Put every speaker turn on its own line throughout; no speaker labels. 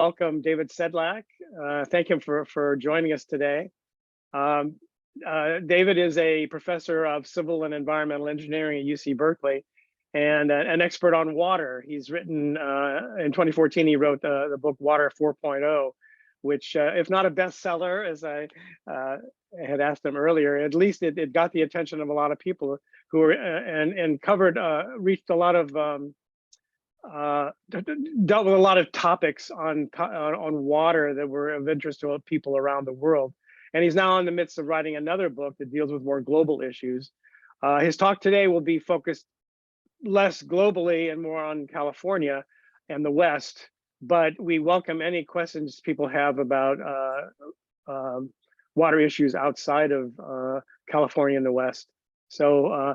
Welcome David Sedlak. Thank him for joining us today. David is a professor of civil and environmental engineering at UC Berkeley and an expert on water. He's written, in 2014, he wrote the book Water 4.0, which if not a bestseller, as I had asked him earlier, at least it got the attention of a lot of people who were and covered, reached a lot of, dealt with a lot of topics on water that were of interest to people around the world. And he's now in the midst of writing another book that deals with more global issues. His talk today will be focused less globally and more on California and the West, but we welcome any questions people have about water issues outside of California and the West. So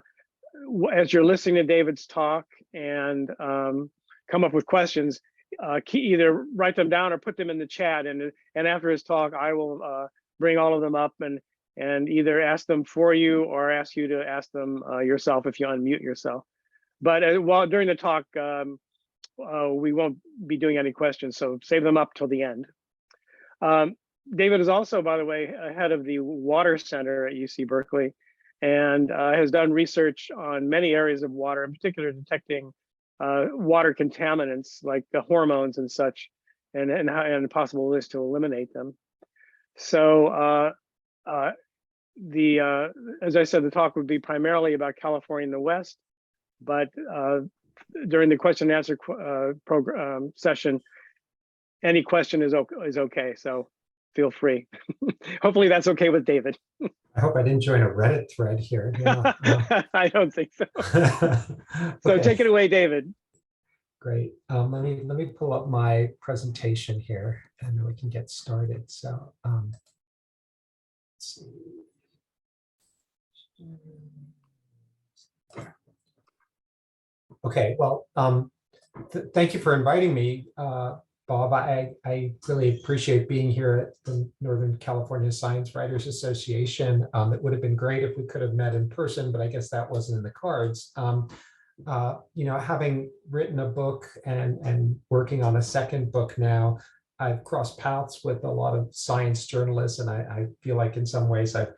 as you're listening to David's talk and come up with questions, either write them down or put them in the chat. And after his talk, I will bring all of them up and either ask them for you or ask you to ask them yourself if you unmute yourself. But during the talk, we won't be doing any questions, so save them up till the end. David is also, by the way, head of the Water Center at UC Berkeley and has done research on many areas of water, in particular detecting water contaminants like the hormones and such, and possible ways to eliminate them. So as I said, the talk would be primarily about California and the West, but during the question and answer program session, any question is okay. So feel free. Hopefully that's okay with David.
I hope I didn't join a Reddit thread here. Yeah,
I don't think so. So
okay.
Take it away, David.
Great. Let me pull up my presentation here and then we can get started. So let's see. Okay, well, thank you for inviting me, Bob. I really appreciate being here at the Northern California Science Writers Association. It would have been great if we could have met in person, but I guess that wasn't in the cards. You know, having written a book and working on a second book now, I've crossed paths with a lot of science journalists, and I feel like in some ways I've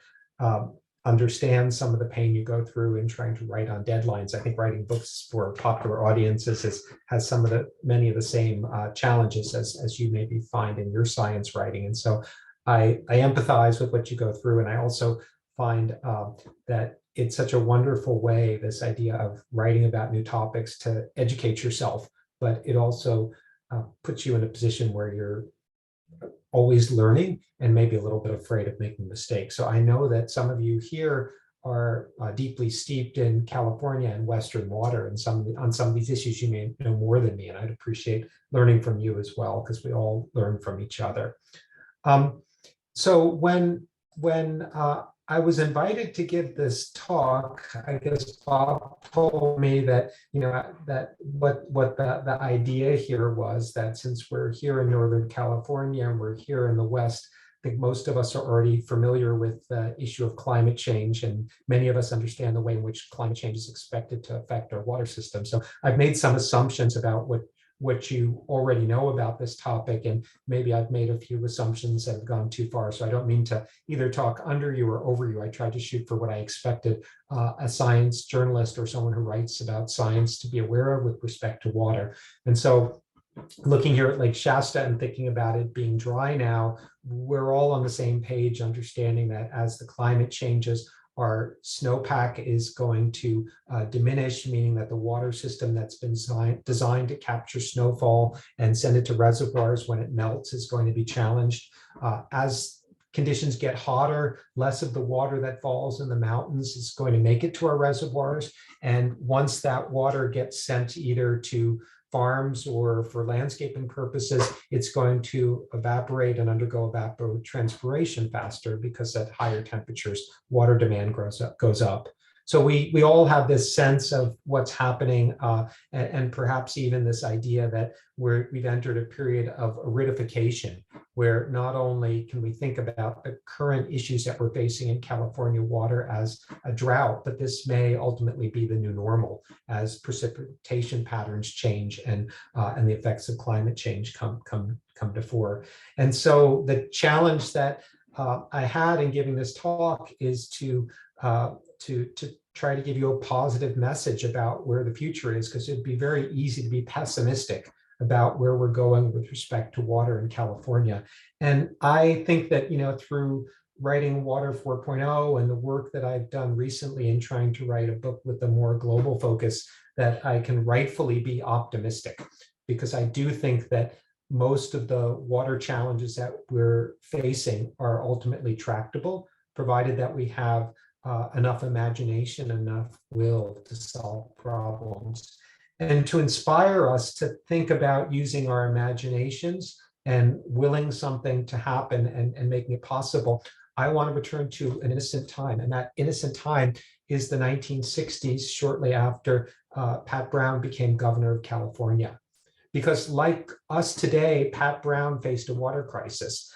understand some of the pain you go through in trying to write on deadlines. I think writing books for popular audiences has many of the same challenges as you maybe find in your science writing. And so I empathize with what you go through. And I also find that it's such a wonderful way, this idea of writing about new topics, to educate yourself, but it also puts you in a position where you're always learning and maybe a little bit afraid of making mistakes. So I know that some of you here are deeply steeped in California and Western water, and on some of these issues you may know more than me, and I'd appreciate learning from you as well, because we all learn from each other. So when I was invited to give this talk, I guess Bob told me that, you know, that what the idea here was that since we're here in Northern California and we're here in the West, I think most of us are already familiar with the issue of climate change, and many of us understand the way in which climate change is expected to affect our water system. So I've made some assumptions about what you already know about this topic, and maybe I've made a few assumptions that have gone too far. So I don't mean to either talk under you or over you. I tried to shoot for what I expected a science journalist or someone who writes about science to be aware of with respect to water. And so looking here at Lake Shasta and thinking about it being dry now, we're all on the same page, understanding that as the climate changes, our snowpack is going to diminish, meaning that the water system that's been designed to capture snowfall and send it to reservoirs when it melts is going to be challenged. As conditions get hotter, less of the water that falls in the mountains is going to make it to our reservoirs. And once that water gets sent either to farms or for landscaping purposes, it's going to evaporate and undergo evapotranspiration faster, because at higher temperatures, water demand goes up. So we all have this sense of what's happening, and perhaps even this idea that we've entered a period of aridification, where not only can we think about the current issues that we're facing in California water as a drought, but this may ultimately be the new normal as precipitation patterns change and the effects of climate change come to fore. And so the challenge that I had in giving this talk is to try to give you a positive message about where the future is, because it'd be very easy to be pessimistic about where we're going with respect to water in California. And I think that, through writing Water 4.0 and the work that I've done recently in trying to write a book with a more global focus, that I can rightfully be optimistic, because I do think that most of the water challenges that we're facing are ultimately tractable, provided that we have enough imagination, enough will to solve problems. And to inspire us to think about using our imaginations and willing something to happen and making it possible, I want to return to an innocent time. And that innocent time is the 1960s, shortly after Pat Brown became governor of California. Because like us today, Pat Brown faced a water crisis.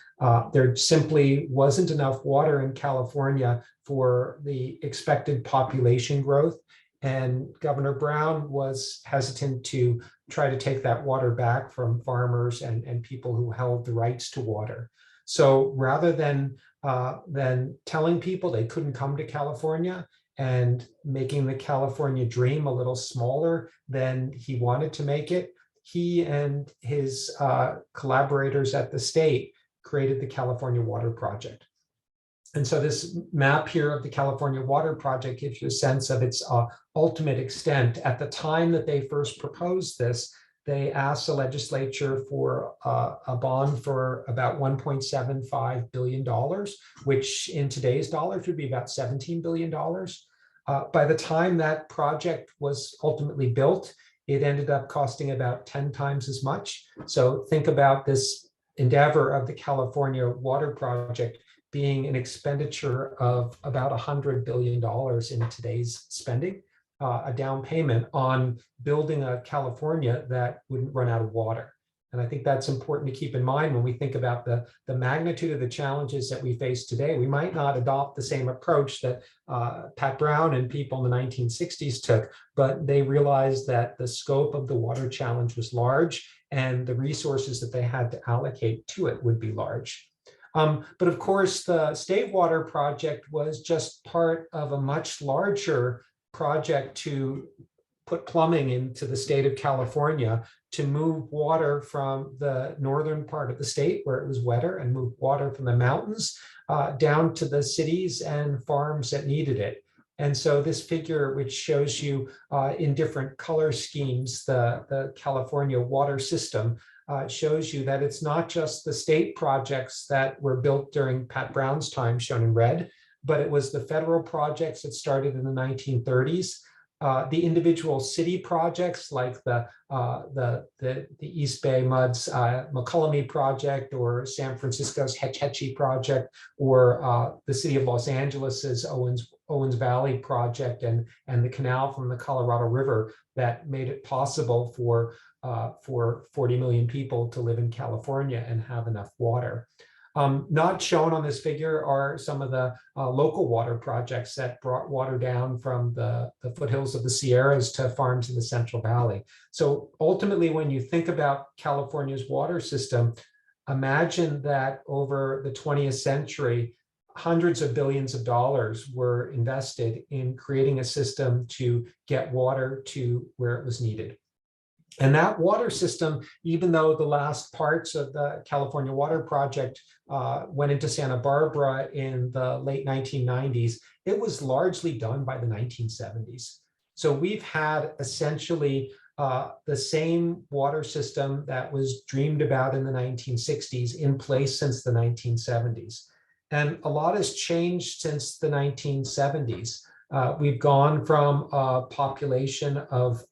There simply wasn't enough water in California for the expected population growth. And Governor Brown was hesitant to try to take that water back from farmers and people who held the rights to water. So rather than telling people they couldn't come to California and making the California dream a little smaller than he wanted to make it, he and his collaborators at the state created the California Water Project. And so this map here of the California Water Project gives you a sense of its ultimate extent. At the time that they first proposed this, they asked the legislature for a bond for about $1.75 billion, which in today's dollars would be about $17 billion. By the time that project was ultimately built, it ended up costing about 10 times as much. So think about this endeavor of the California Water Project being an expenditure of about $100 billion in today's spending, a down payment on building a California that wouldn't run out of water. And I think that's important to keep in mind when we think about the magnitude of the challenges that we face today. We might not adopt the same approach that Pat Brown and people in the 1960s took, but they realized that the scope of the water challenge was large and the resources that they had to allocate to it would be large. But of course, the State Water Project was just part of a much larger project to put plumbing into the state of California to move water from the northern part of the state where it was wetter and move water from the mountains down to the cities and farms that needed it. And so this figure, which shows you in different color schemes, the California water system, shows you that it's not just the state projects that were built during Pat Brown's time, shown in red, but it was the federal projects that started in the 1930s. The individual city projects like the East Bay Mud's McCullamy project, or San Francisco's Hetch Hetchy project, or the city of Los Angeles's Owens Valley project, and the canal from the Colorado River that made it possible for 40 million people to live in California and have enough water. Not shown on this figure are some of the local water projects that brought water down from the foothills of the Sierras to farms in the Central Valley. So ultimately, when you think about California's water system, imagine that over the 20th century, hundreds of billions of dollars were invested in creating a system to get water to where it was needed. And that water system, even though the last parts of the California Water Project went into Santa Barbara in the late 1990s, it was largely done by the 1970s. So we've had essentially the same water system that was dreamed about in the 1960s in place since the 1970s. And a lot has changed since the 1970s. We've gone from a population of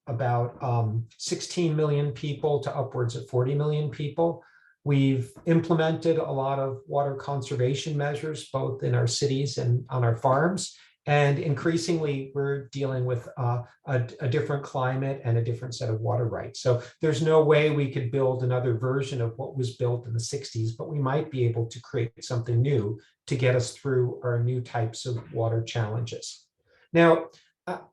about 16 million people to upwards of 40 million people. We've implemented a lot of water conservation measures, both in our cities and on our farms. And increasingly, we're dealing with a different climate and a different set of water rights. So there's no way we could build another version of what was built in the 60s, but we might be able to create something new to get us through our new types of water challenges. Now,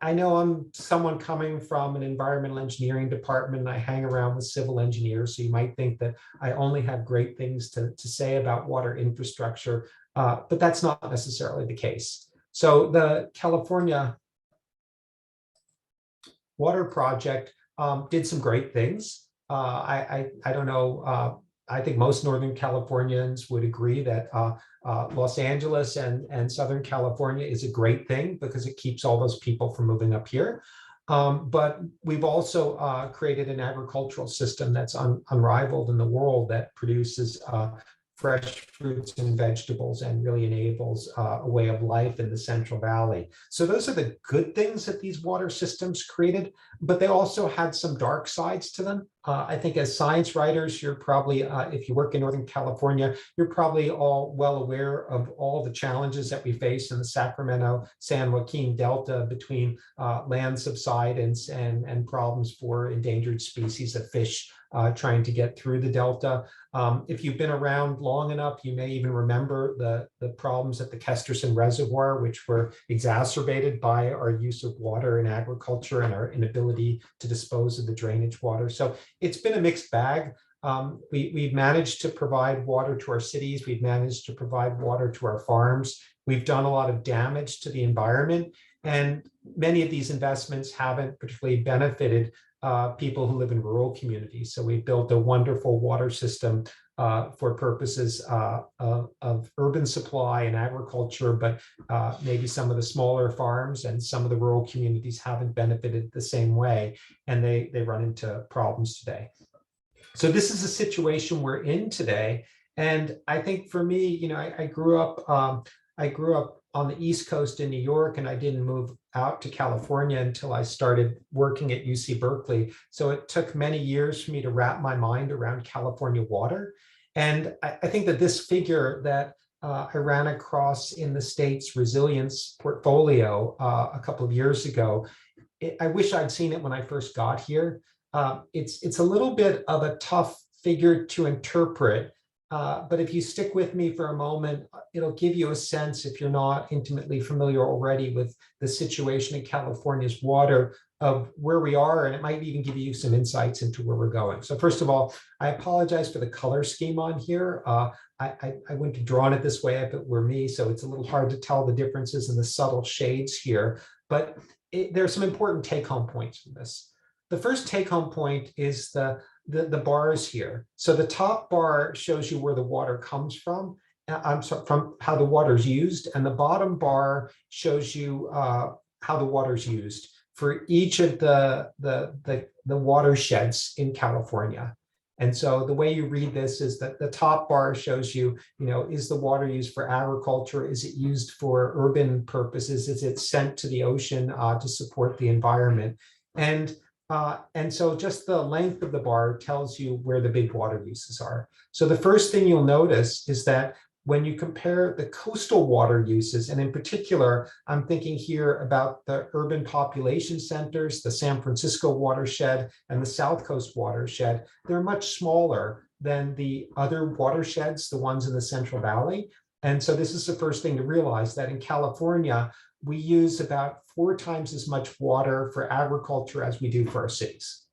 I know I'm someone coming from an environmental engineering department, and I hang around with civil engineers, so you might think that I only have great things to say about water infrastructure, but that's not necessarily the case. So the California Water Project did some great things. I don't know, I think most Northern Californians would agree that Los Angeles and Southern California is a great thing because it keeps all those people from moving up here. But we've also created an agricultural system that's unrivaled in the world that produces fresh fruits and vegetables and really enables a way of life in the Central Valley. So those are the good things that these water systems created, but they also had some dark sides to them. I think as science writers, you're probably, if you work in Northern California, you're probably all well aware of all the challenges that we face in the Sacramento-San Joaquin Delta between land subsidence and problems for endangered species of fish trying to get through the Delta. If you've been around long enough, you may even remember the problems at the Kesterson Reservoir, which were exacerbated by our use of water in agriculture and our inability to dispose of the drainage water. So it's been a mixed bag. We've managed to provide water to our cities. We've managed to provide water to our farms. We've done a lot of damage to the environment. And many of these investments haven't particularly benefited people who live in rural communities. So we've built a wonderful water system for purposes of urban supply and agriculture, but maybe some of the smaller farms and some of the rural communities haven't benefited the same way, and they run into problems today. So this is a situation we're in today. And I think for me, you know, I grew up on the East Coast in New York, and I didn't move out to California until I started working at UC Berkeley. So it took many years for me to wrap my mind around California water. And I think that this figure that I ran across in the state's resilience portfolio a couple of years ago, I wish I'd seen it when I first got here. It's a little bit of a tough figure to interpret, but if you stick with me for a moment, it'll give you a sense, if you're not intimately familiar already with the situation in California's water, of where we are, and it might even give you some insights into where we're going. So first of all, I apologize for the color scheme on here. I wouldn't have drawn it this way if it were me, so it's a little hard to tell the differences in the subtle shades here, but there are some important take-home points from this. The first take-home point is the bars here. So the top bar shows you where the water comes from. I'm sorry, from how the water is used, and the bottom bar shows you how the water is used for each of the watersheds in California. And so the way you read this is that the top bar shows you, is the water used for agriculture? Is it used for urban purposes? Is it sent to the ocean to support the environment? And so just the length of the bar tells you where the big water uses are. So the first thing you'll notice is that when you compare the coastal water uses, and in particular, I'm thinking here about the urban population centers, the San Francisco watershed and the South Coast watershed, they're much smaller than the other watersheds, the ones in the Central Valley. And so this is the first thing to realize, that in California, we use about 4 times as much water for agriculture as we do for our cities.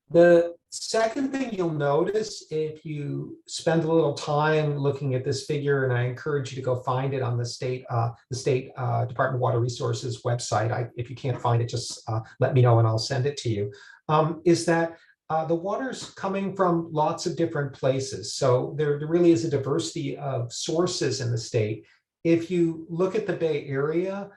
The second thing you'll notice, if you spend a little time looking at this figure, and I encourage you to go find it on the state Department of Water Resources website. If you can't find it, just let me know and I'll send it to you, is that the water's coming from lots of different places. So there really is a diversity of sources in the state. If you look at the Bay Area,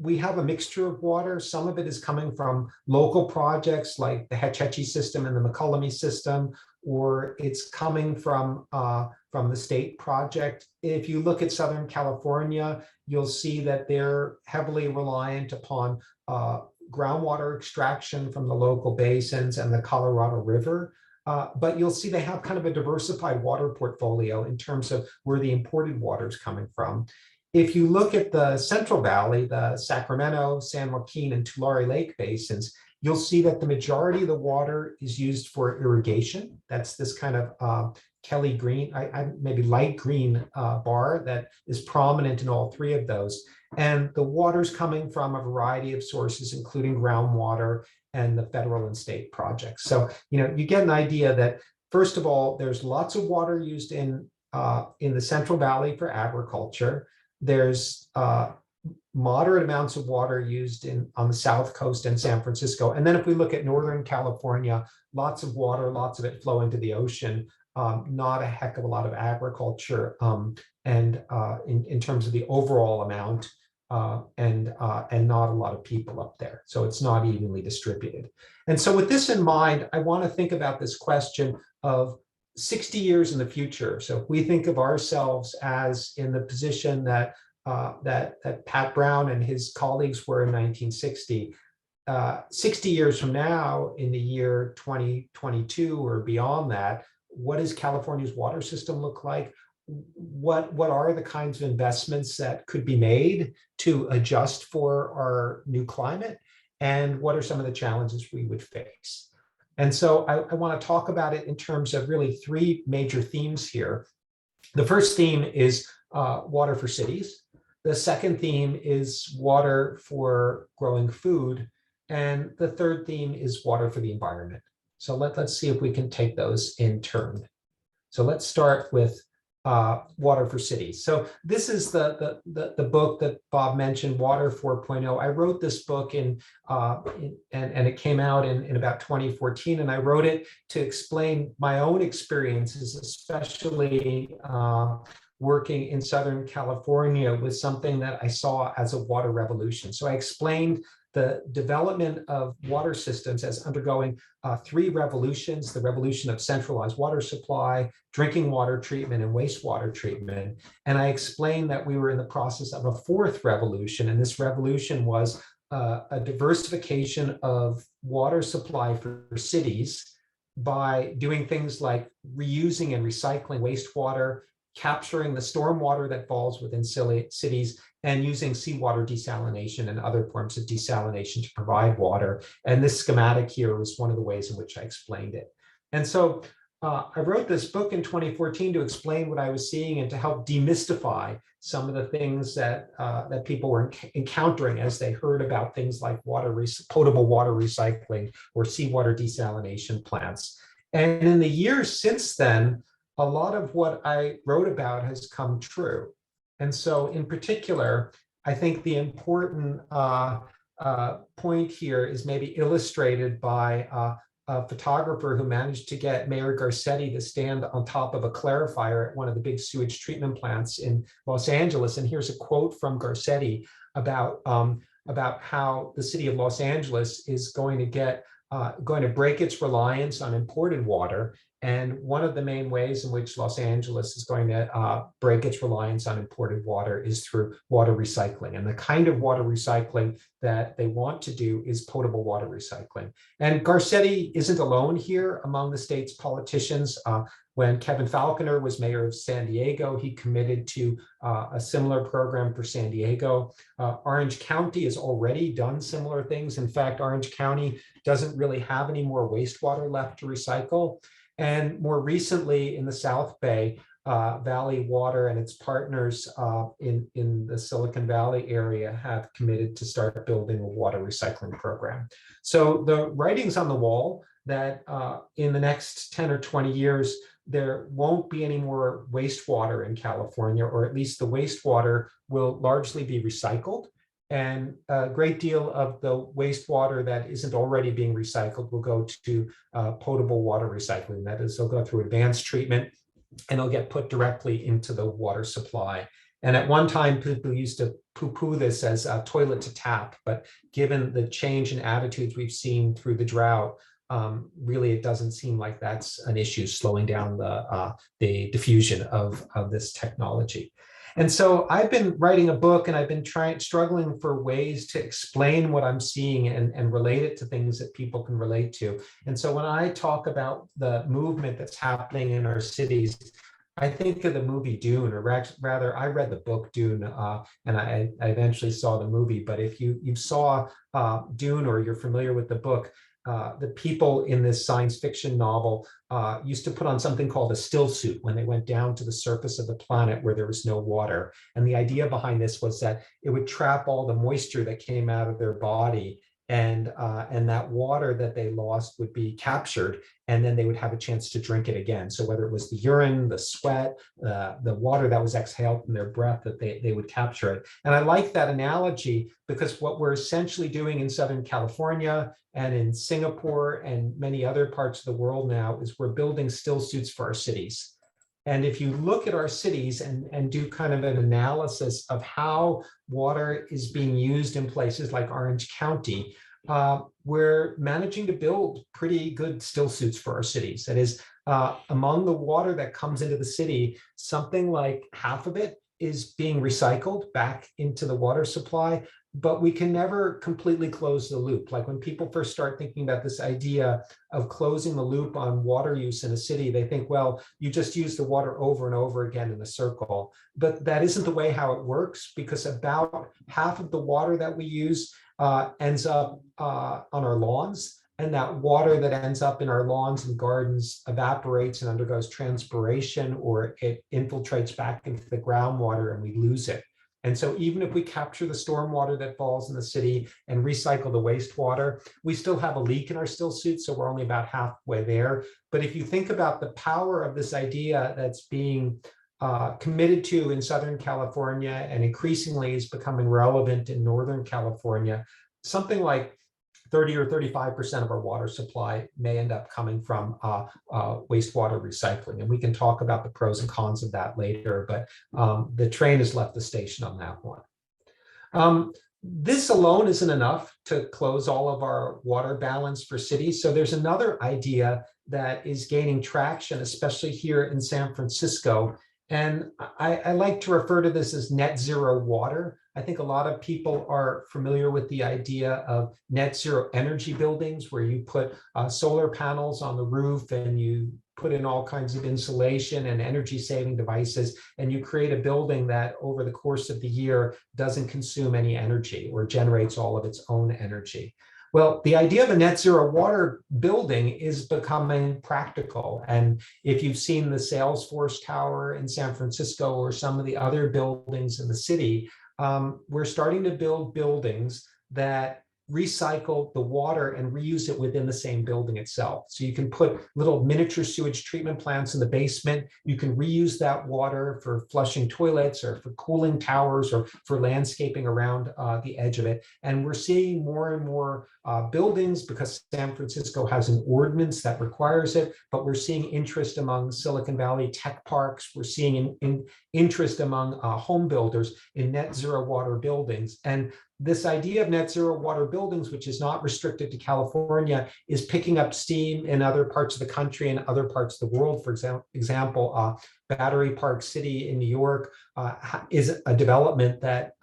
we have a mixture of water. Some of it is coming from local projects like the Hetch Hetchy system and the McCullamy system, or it's coming from the state project. If you look at Southern California, you'll see that they're heavily reliant upon groundwater extraction from the local basins and the Colorado River. But you'll see they have kind of a diversified water portfolio in terms of where the imported water is coming from. if you look at the Central Valley, the Sacramento, San Joaquin, and Tulare Lake basins, you'll see that the majority of the water is used for irrigation. That's this kind of Kelly green, maybe light green bar that is prominent in all three of those. And the water's coming from a variety of sources, including groundwater and the federal and state projects. So, you get an idea that, first of all, there's lots of water used in the Central Valley for agriculture. There's moderate amounts of water used on the South Coast and San Francisco. And then if we look at Northern California, lots of water, lots of it flow into the ocean, not a heck of a lot of agriculture and in terms of the overall amount, and not a lot of people up there. So it's not evenly distributed. And so with this in mind, I want to think about this question of 60 years in the future. So if we think of ourselves as in the position that Pat Brown and his colleagues were in 1960, 60 years from now, in the year 2022 or beyond that, what does California's water system look like? What are the kinds of investments that could be made to adjust for our new climate? And what are some of the challenges we would face? And so I want to talk about it in terms of really three major themes here. The first theme is water for cities. The second theme is water for growing food. And the third theme is water for the environment. So let's see if we can take those in turn. So let's start with water for cities. So this is the book that Bob mentioned, Water 4.0. I wrote this book and it came out in about 2014, and I wrote it to explain my own experiences, especially working in Southern California with something that I saw as a water revolution. So I explained the development of water systems as undergoing three revolutions: the revolution of centralized water supply, drinking water treatment, and wastewater treatment. And I explained that we were in the process of a fourth revolution, and this revolution was a diversification of water supply for cities by doing things like reusing and recycling wastewater, capturing the stormwater that falls within cities, and using seawater desalination and other forms of desalination to provide water. And this schematic here was one of the ways in which I explained it. And so I wrote this book in 2014 to explain what I was seeing and to help demystify some of the things that people were encountering as they heard about things like potable water recycling or seawater desalination plants. And in the years since then, a lot of what I wrote about has come true. And so in particular, I think the important point here is maybe illustrated by a photographer who managed to get Mayor Garcetti to stand on top of a clarifier at one of the big sewage treatment plants in Los Angeles. And here's a quote from Garcetti about how the city of Los Angeles is going to break its reliance on imported water. And one of the main ways in which Los Angeles is going to break its reliance on imported water is through water recycling. And the kind of water recycling that they want to do is potable water recycling. And Garcetti isn't alone here among the state's politicians. When Kevin Falconer was mayor of San Diego, he committed to a similar program for San Diego. Orange County has already done similar things. In fact, Orange County doesn't really have any more wastewater left to recycle. And more recently in the South Bay, Valley Water and its partners in the Silicon Valley area have committed to start building a water recycling program. So the writing's on the wall that in the next 10 or 20 years, there won't be any more wastewater in California, or at least the wastewater will largely be recycled. And a great deal of the wastewater that isn't already being recycled will go to potable water recycling. That is, they'll go through advanced treatment and they'll get put directly into the water supply. And at one time, people used to poo-poo this as a toilet to tap, but given the change in attitudes we've seen through the drought, really it doesn't seem like that's an issue slowing down the diffusion of this technology. And so I've been writing a book and I've been struggling for ways to explain what I'm seeing and relate it to things that people can relate to. And so when I talk about the movement that's happening in our cities, I think of the movie Dune, or rather, I read the book Dune, and I eventually saw the movie. But if you saw Dune, or you're familiar with the book, the people in this science fiction novel used to put on something called a still suit when they went down to the surface of the planet where there was no water. And the idea behind this was that it would trap all the moisture that came out of their body, and that water that they lost would be captured, and then they would have a chance to drink it again. So whether it was the urine, the sweat, the water that was exhaled from their breath, that they would capture it. And I like that analogy because what we're essentially doing in Southern California and in Singapore and many other parts of the world now is we're building still suits for our cities. And if you look at our cities and do kind of an analysis of how water is being used in places like Orange County, we're managing to build pretty good still suits for our cities. That is, among the water that comes into the city, something like half of it is being recycled back into the water supply, but we can never completely close the loop. Like when people first start thinking about this idea of closing the loop on water use in a city, they think, well, you just use the water over and over again in a circle. But that isn't the way how it works, because about half of the water that we use ends up on our lawns. And that water that ends up in our lawns and gardens evaporates and undergoes transpiration, or it infiltrates back into the groundwater and we lose it. And so even if we capture the stormwater that falls in the city and recycle the wastewater, we still have a leak in our still suit, so we're only about halfway there. But if you think about the power of this idea that's being committed to in Southern California and increasingly is becoming relevant in Northern California, something like 30 or 35% of our water supply may end up coming from wastewater recycling. And we can talk about the pros and cons of that later, but the train has left the station on that one. This alone isn't enough to close all of our water balance for cities. So there's another idea that is gaining traction, especially here in San Francisco. And I like to refer to this as net zero water. I think a lot of people are familiar with the idea of net zero energy buildings, where you put solar panels on the roof and you put in all kinds of insulation and energy saving devices, and you create a building that over the course of the year doesn't consume any energy or generates all of its own energy. Well, the idea of a net zero water building is becoming practical. And if you've seen the Salesforce Tower in San Francisco or some of the other buildings in the city, we're starting to build buildings that recycle the water and reuse it within the same building itself. So you can put little miniature sewage treatment plants in the basement. You can reuse that water for flushing toilets or for cooling towers or for landscaping around the edge of it. And we're seeing more and more buildings, because San Francisco has an ordinance that requires it, but we're seeing interest among Silicon Valley tech parks. We're seeing interest among home builders in net zero water buildings. And this idea of net zero water buildings, which is not restricted to California, is picking up steam in other parts of the country and other parts of the world. For example, Battery Park City in New York is a development that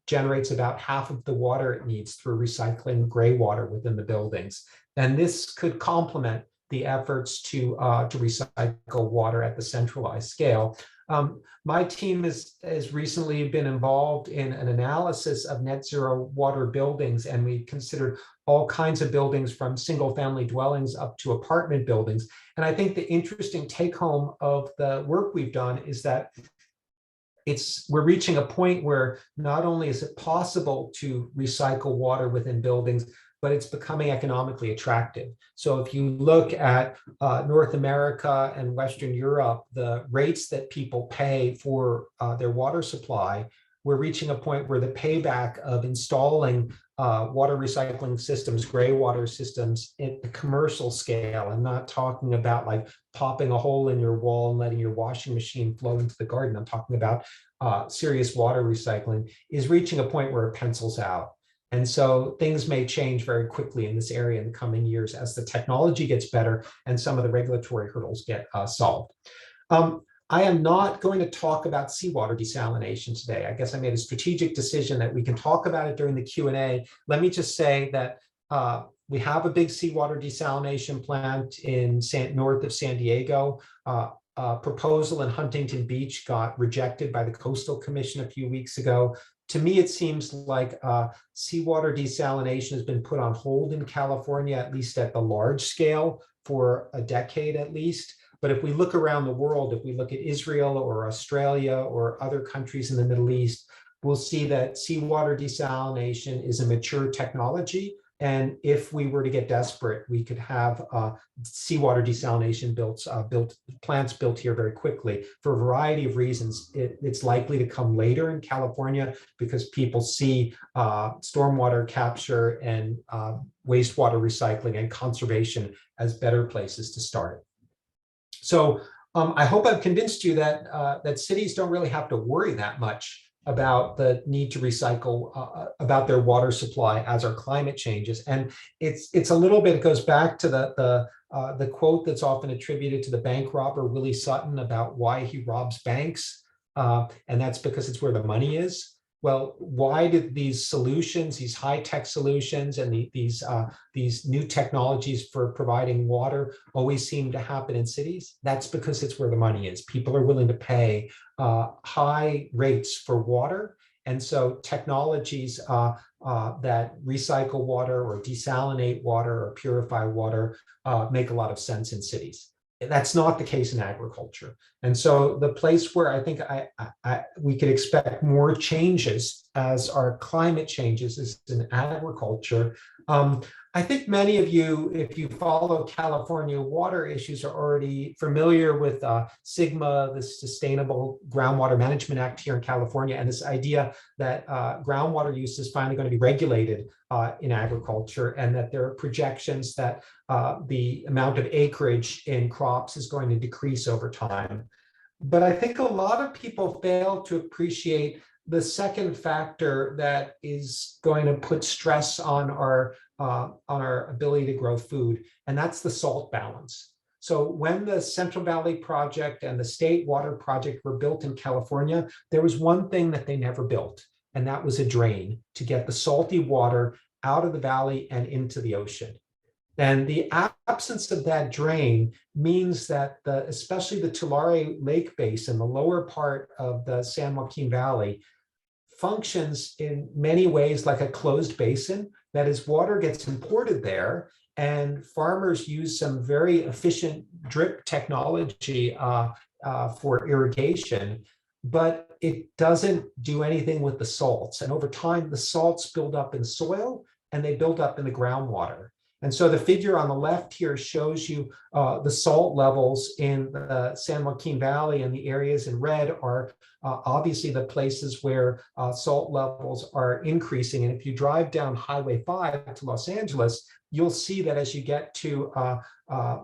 generates about half of the water it needs through recycling gray water within the buildings. And this could complement the efforts to recycle water at the centralized scale. My team has recently been involved in an analysis of net zero water buildings, and we considered all kinds of buildings from single family dwellings up to apartment buildings. And I think the interesting take home of the work we've done is that we're reaching a point where not only is it possible to recycle water within buildings, but it's becoming economically attractive. So if you look at North America and Western Europe, the rates that people pay for their water supply, we're reaching a point where the payback of installing water recycling systems, gray water systems at the commercial scale, I'm not talking about like popping a hole in your wall and letting your washing machine flow into the garden. I'm talking about serious water recycling, is reaching a point where it pencils out. And so things may change very quickly in this area in the coming years as the technology gets better and some of the regulatory hurdles get solved. I am not going to talk about seawater desalination today. I guess I made a strategic decision that we can talk about it during the Q&A. Let me just say that we have a big seawater desalination plant in north of San Diego. proposal in Huntington Beach got rejected by the Coastal Commission a few weeks ago. To me, it seems like seawater desalination has been put on hold in California, at least at the large scale, for a decade at least. But if we look around the world, if we look at Israel or Australia or other countries in the Middle East, we'll see that seawater desalination is a mature technology. And if we were to get desperate, we could have seawater desalination plants built here very quickly. For a variety of reasons, it's likely to come later in California because people see stormwater capture and wastewater recycling and conservation as better places to start. So I hope I've convinced you that that cities don't really have to worry that much about the need to recycle, about their water supply as our climate changes. And it's a little bit, it goes back to the quote that's often attributed to the bank robber Willie Sutton about why he robs banks. And that's because it's where the money is. Well, why did these solutions, these high-tech solutions and these new technologies for providing water always seem to happen in cities? That's because it's where the money is. People are willing to pay high rates for water. And so technologies that recycle water or desalinate water or purify water make a lot of sense in cities. That's not the case in agriculture. And so the place where I think we could expect more changes as our climate changes is in agriculture. I think many of you, if you follow California water issues, are already familiar with SGMA, the Sustainable Groundwater Management Act here in California, and this idea that groundwater use is finally going to be regulated in agriculture, and that there are projections that the amount of acreage in crops is going to decrease over time. But I think a lot of people fail to appreciate the second factor that is going to put stress on our ability to grow food, and that's the salt balance. So when the Central Valley Project and the State Water Project were built in California, there was one thing that they never built, and that was a drain to get the salty water out of the valley and into the ocean. And the absence of that drain means that especially the Tulare Lake Basin, the lower part of the San Joaquin Valley, functions in many ways like a closed basin. That is, water gets imported there, and farmers use some very efficient drip technology for irrigation, but it doesn't do anything with the salts. And over time, the salts build up in soil and they build up in the groundwater. And so the figure on the left here shows you the salt levels in the San Joaquin Valley, and the areas in red are obviously the places where salt levels are increasing. And if you drive down Highway 5 to Los Angeles, you'll see that as you get to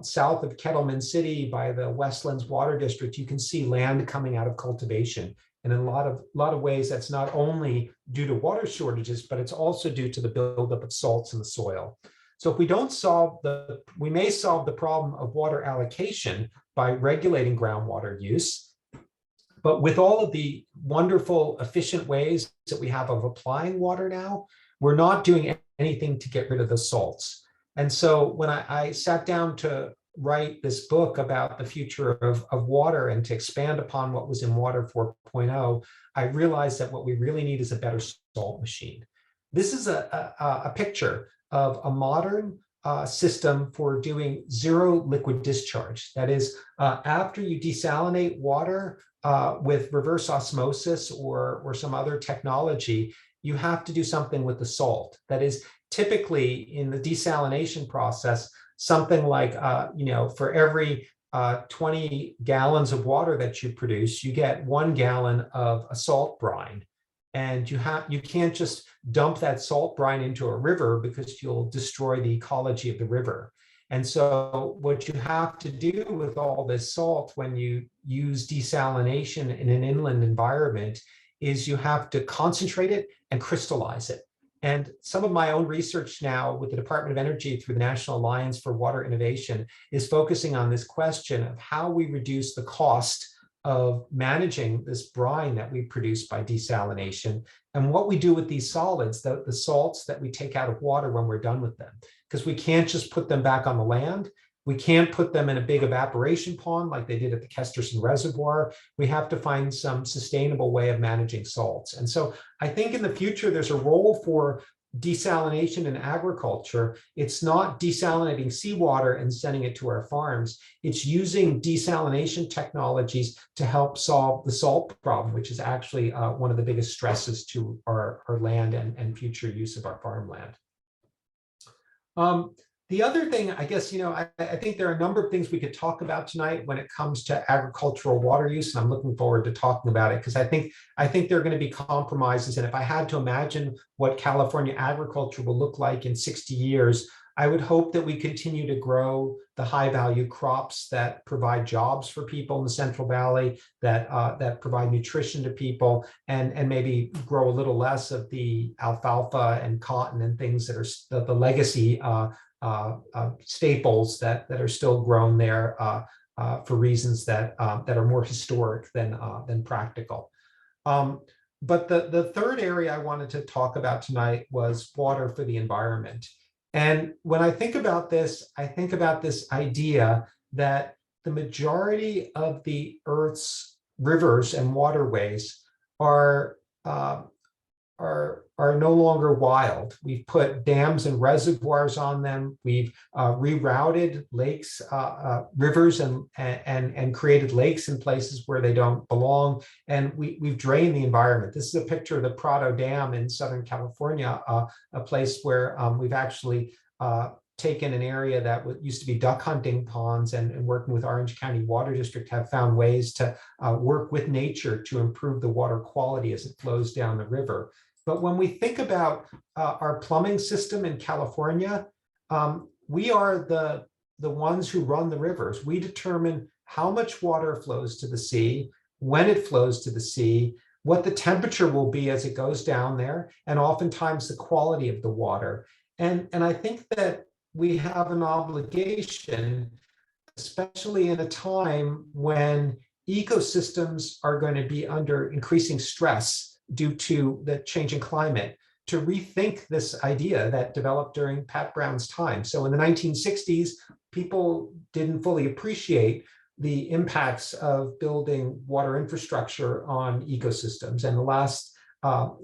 south of Kettleman City by the Westlands Water District, you can see land coming out of cultivation. And in a lot of ways, that's not only due to water shortages, but it's also due to the buildup of salts in the soil. So if we don't we may solve the problem of water allocation by regulating groundwater use, but with all of the wonderful, efficient ways that we have of applying water now, we're not doing anything to get rid of the salts. And so when I sat down to write this book about the future of water and to expand upon what was in Water 4.0, I realized that what we really need is a better salt machine. This is a picture of a modern system for doing zero liquid discharge. That is, after you desalinate water with reverse osmosis or some other technology, you have to do something with the salt. That is, typically in the desalination process, something like, for every 20 gallons of water that you produce, you get 1 gallon of a salt brine. And you can't just dump that salt brine into a river because you'll destroy the ecology of the river. And so what you have to do with all this salt when you use desalination in an inland environment is you have to concentrate it and crystallize it. And some of my own research now with the Department of Energy through the National Alliance for Water Innovation is focusing on this question of how we reduce the cost of managing this brine that we produce by desalination, and what we do with these solids, the salts that we take out of water when we're done with them. Because we can't just put them back on the land. We can't put them in a big evaporation pond like they did at the Kesterson Reservoir. We have to find some sustainable way of managing salts. And so I think in the future, there's a role for desalination in agriculture. It's not desalinating seawater and sending it to our farms. It's using desalination technologies to help solve the salt problem, which is actually one of the biggest stresses to our land and future use of our farmland. The other thing, I guess, I think there are a number of things we could talk about tonight when it comes to agricultural water use, and I'm looking forward to talking about it because I think there are going to be compromises. And if I had to imagine what California agriculture will look like in 60 years, I would hope that we continue to grow the high-value crops that provide jobs for people in the Central Valley, that provide nutrition to people, and maybe grow a little less of the alfalfa and cotton and things that are the legacy staples that are still grown there for reasons that are more historic than practical. But the third area I wanted to talk about tonight was water for the environment. And when I think about this, I think about this idea that the majority of the Earth's rivers and waterways are no longer wild. We've put dams and reservoirs on them. We've rerouted lakes, rivers, and created lakes in places where they don't belong. And we've drained the environment. This is a picture of the Prado Dam in Southern California, a place where we've actually taken an area that used to be duck hunting ponds and working with Orange County Water District have found ways to work with nature to improve the water quality as it flows down the river. But when we think about our plumbing system in California, we are the ones who run the rivers. We determine how much water flows to the sea, when it flows to the sea, what the temperature will be as it goes down there, and oftentimes the quality of the water. And I think that we have an obligation, especially in a time when ecosystems are going to be under increasing stress due to the changing climate, to rethink this idea that developed during Pat Brown's time. So in the 1960s, people didn't fully appreciate the impacts of building water infrastructure on ecosystems. And the last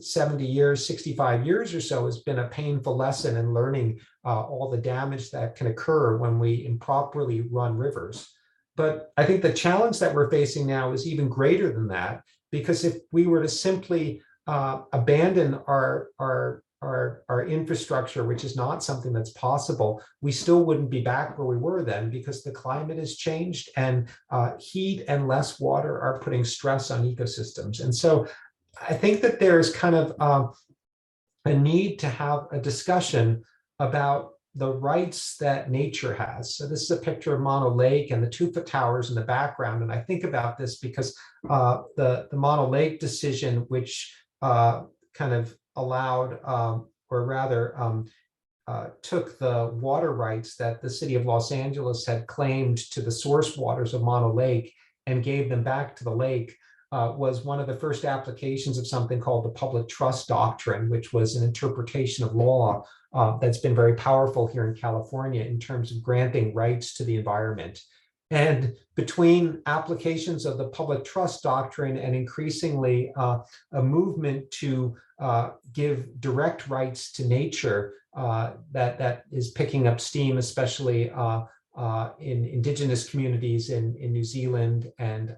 70 years, 65 years or so has been a painful lesson in learning all the damage that can occur when we improperly run rivers. But I think the challenge that we're facing now is even greater than that, because if we were to simply abandon our infrastructure, which is not something that's possible, we still wouldn't be back where we were then, because the climate has changed and heat and less water are putting stress on ecosystems. And so I think that there's kind of a need to have a discussion about the rights that nature has. So this is a picture of Mono Lake and the 2-foot towers in the background. And I think about this because the Mono Lake decision, which kind of allowed, or rather took the water rights that the city of Los Angeles had claimed to the source waters of Mono Lake and gave them back to the lake, was one of the first applications of something called the public trust doctrine, which was an interpretation of law that's been very powerful here in California in terms of granting rights to the environment. And between applications of the public trust doctrine and increasingly a movement to give direct rights to nature that is picking up steam, especially in indigenous communities in New Zealand and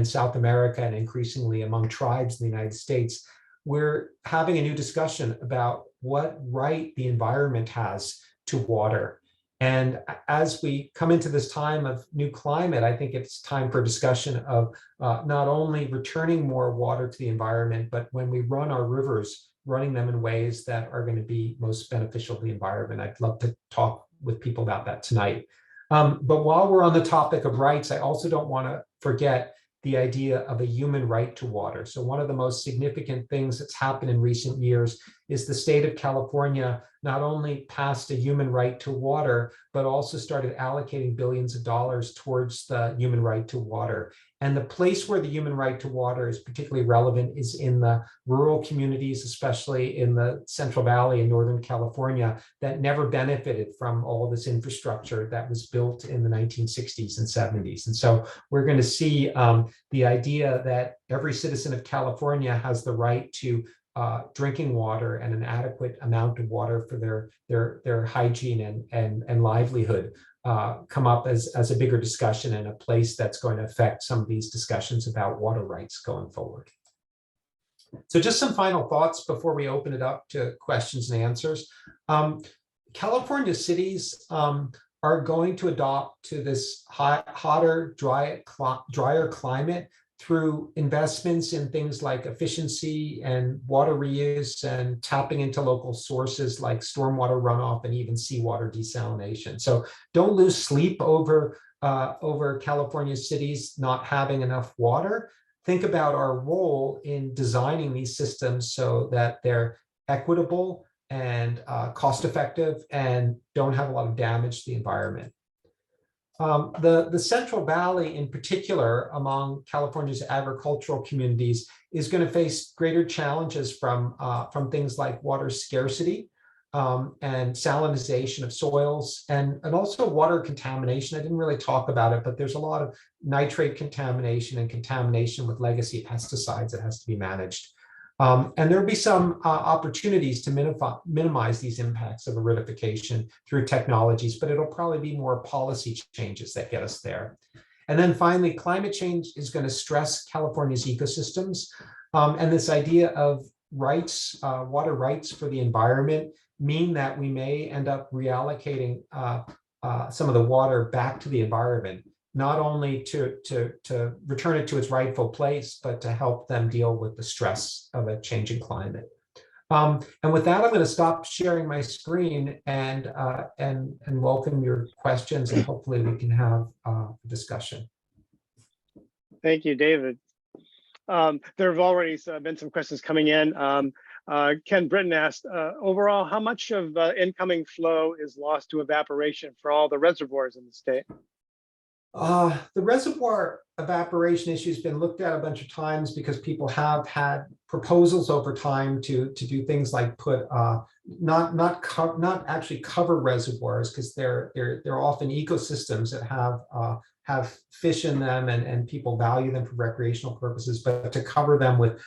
South America, and increasingly among tribes in the United States, we're having a new discussion about what right the environment has to water. And as we come into this time of new climate, I think it's time for a discussion of not only returning more water to the environment, but when we run our rivers, running them in ways that are going to be most beneficial to the environment. I'd love to talk with people about that tonight. But while we're on the topic of rights, I also don't want to forget the idea of a human right to water. So one of the most significant things that's happened in recent years is the state of California not only passed a human right to water, but also started allocating billions of dollars towards the human right to water. And the place where the human right to water is particularly relevant is in the rural communities, especially in the Central Valley in Northern California, that never benefited from all this infrastructure that was built in the 1960s and 70s. And so we're going to see the idea that every citizen of California has the right to drinking water and an adequate amount of water for their hygiene and livelihood come up as a bigger discussion and a place that's going to affect some of these discussions about water rights going forward. So just some final thoughts before we open it up to questions and answers. California cities are going to adopt to this hotter, drier climate through investments in things like efficiency and water reuse and tapping into local sources like stormwater runoff and even seawater desalination. So don't lose sleep over California cities not having enough water. Think about our role in designing these systems so that they're equitable and cost-effective and don't have a lot of damage to the environment. The Central Valley in particular, among California's agricultural communities, is going to face greater challenges from things like water scarcity and salinization of soils and also water contamination. I didn't really talk about it, but there's a lot of nitrate contamination and contamination with legacy pesticides that has to be managed. And there'll be some opportunities to minimize these impacts of aridification through technologies, but it'll probably be more policy changes that get us there. And then finally, climate change is going to stress California's ecosystems. And this idea of rights, water rights for the environment, mean that we may end up reallocating some of the water back to the environment, not only to return it to its rightful place, but to help them deal with the stress of a changing climate. And with that, I'm going to stop sharing my screen and welcome your questions, and hopefully we can have a discussion.
Thank you, David. There have already been some questions coming in. Ken Britton asked, overall, how much of incoming flow is lost to evaporation for all the reservoirs in the state?
The reservoir evaporation issue has been looked at a bunch of times because people have had proposals over time to do things like put not actually cover reservoirs, because they're often ecosystems that have fish in them and people value them for recreational purposes, but to cover them with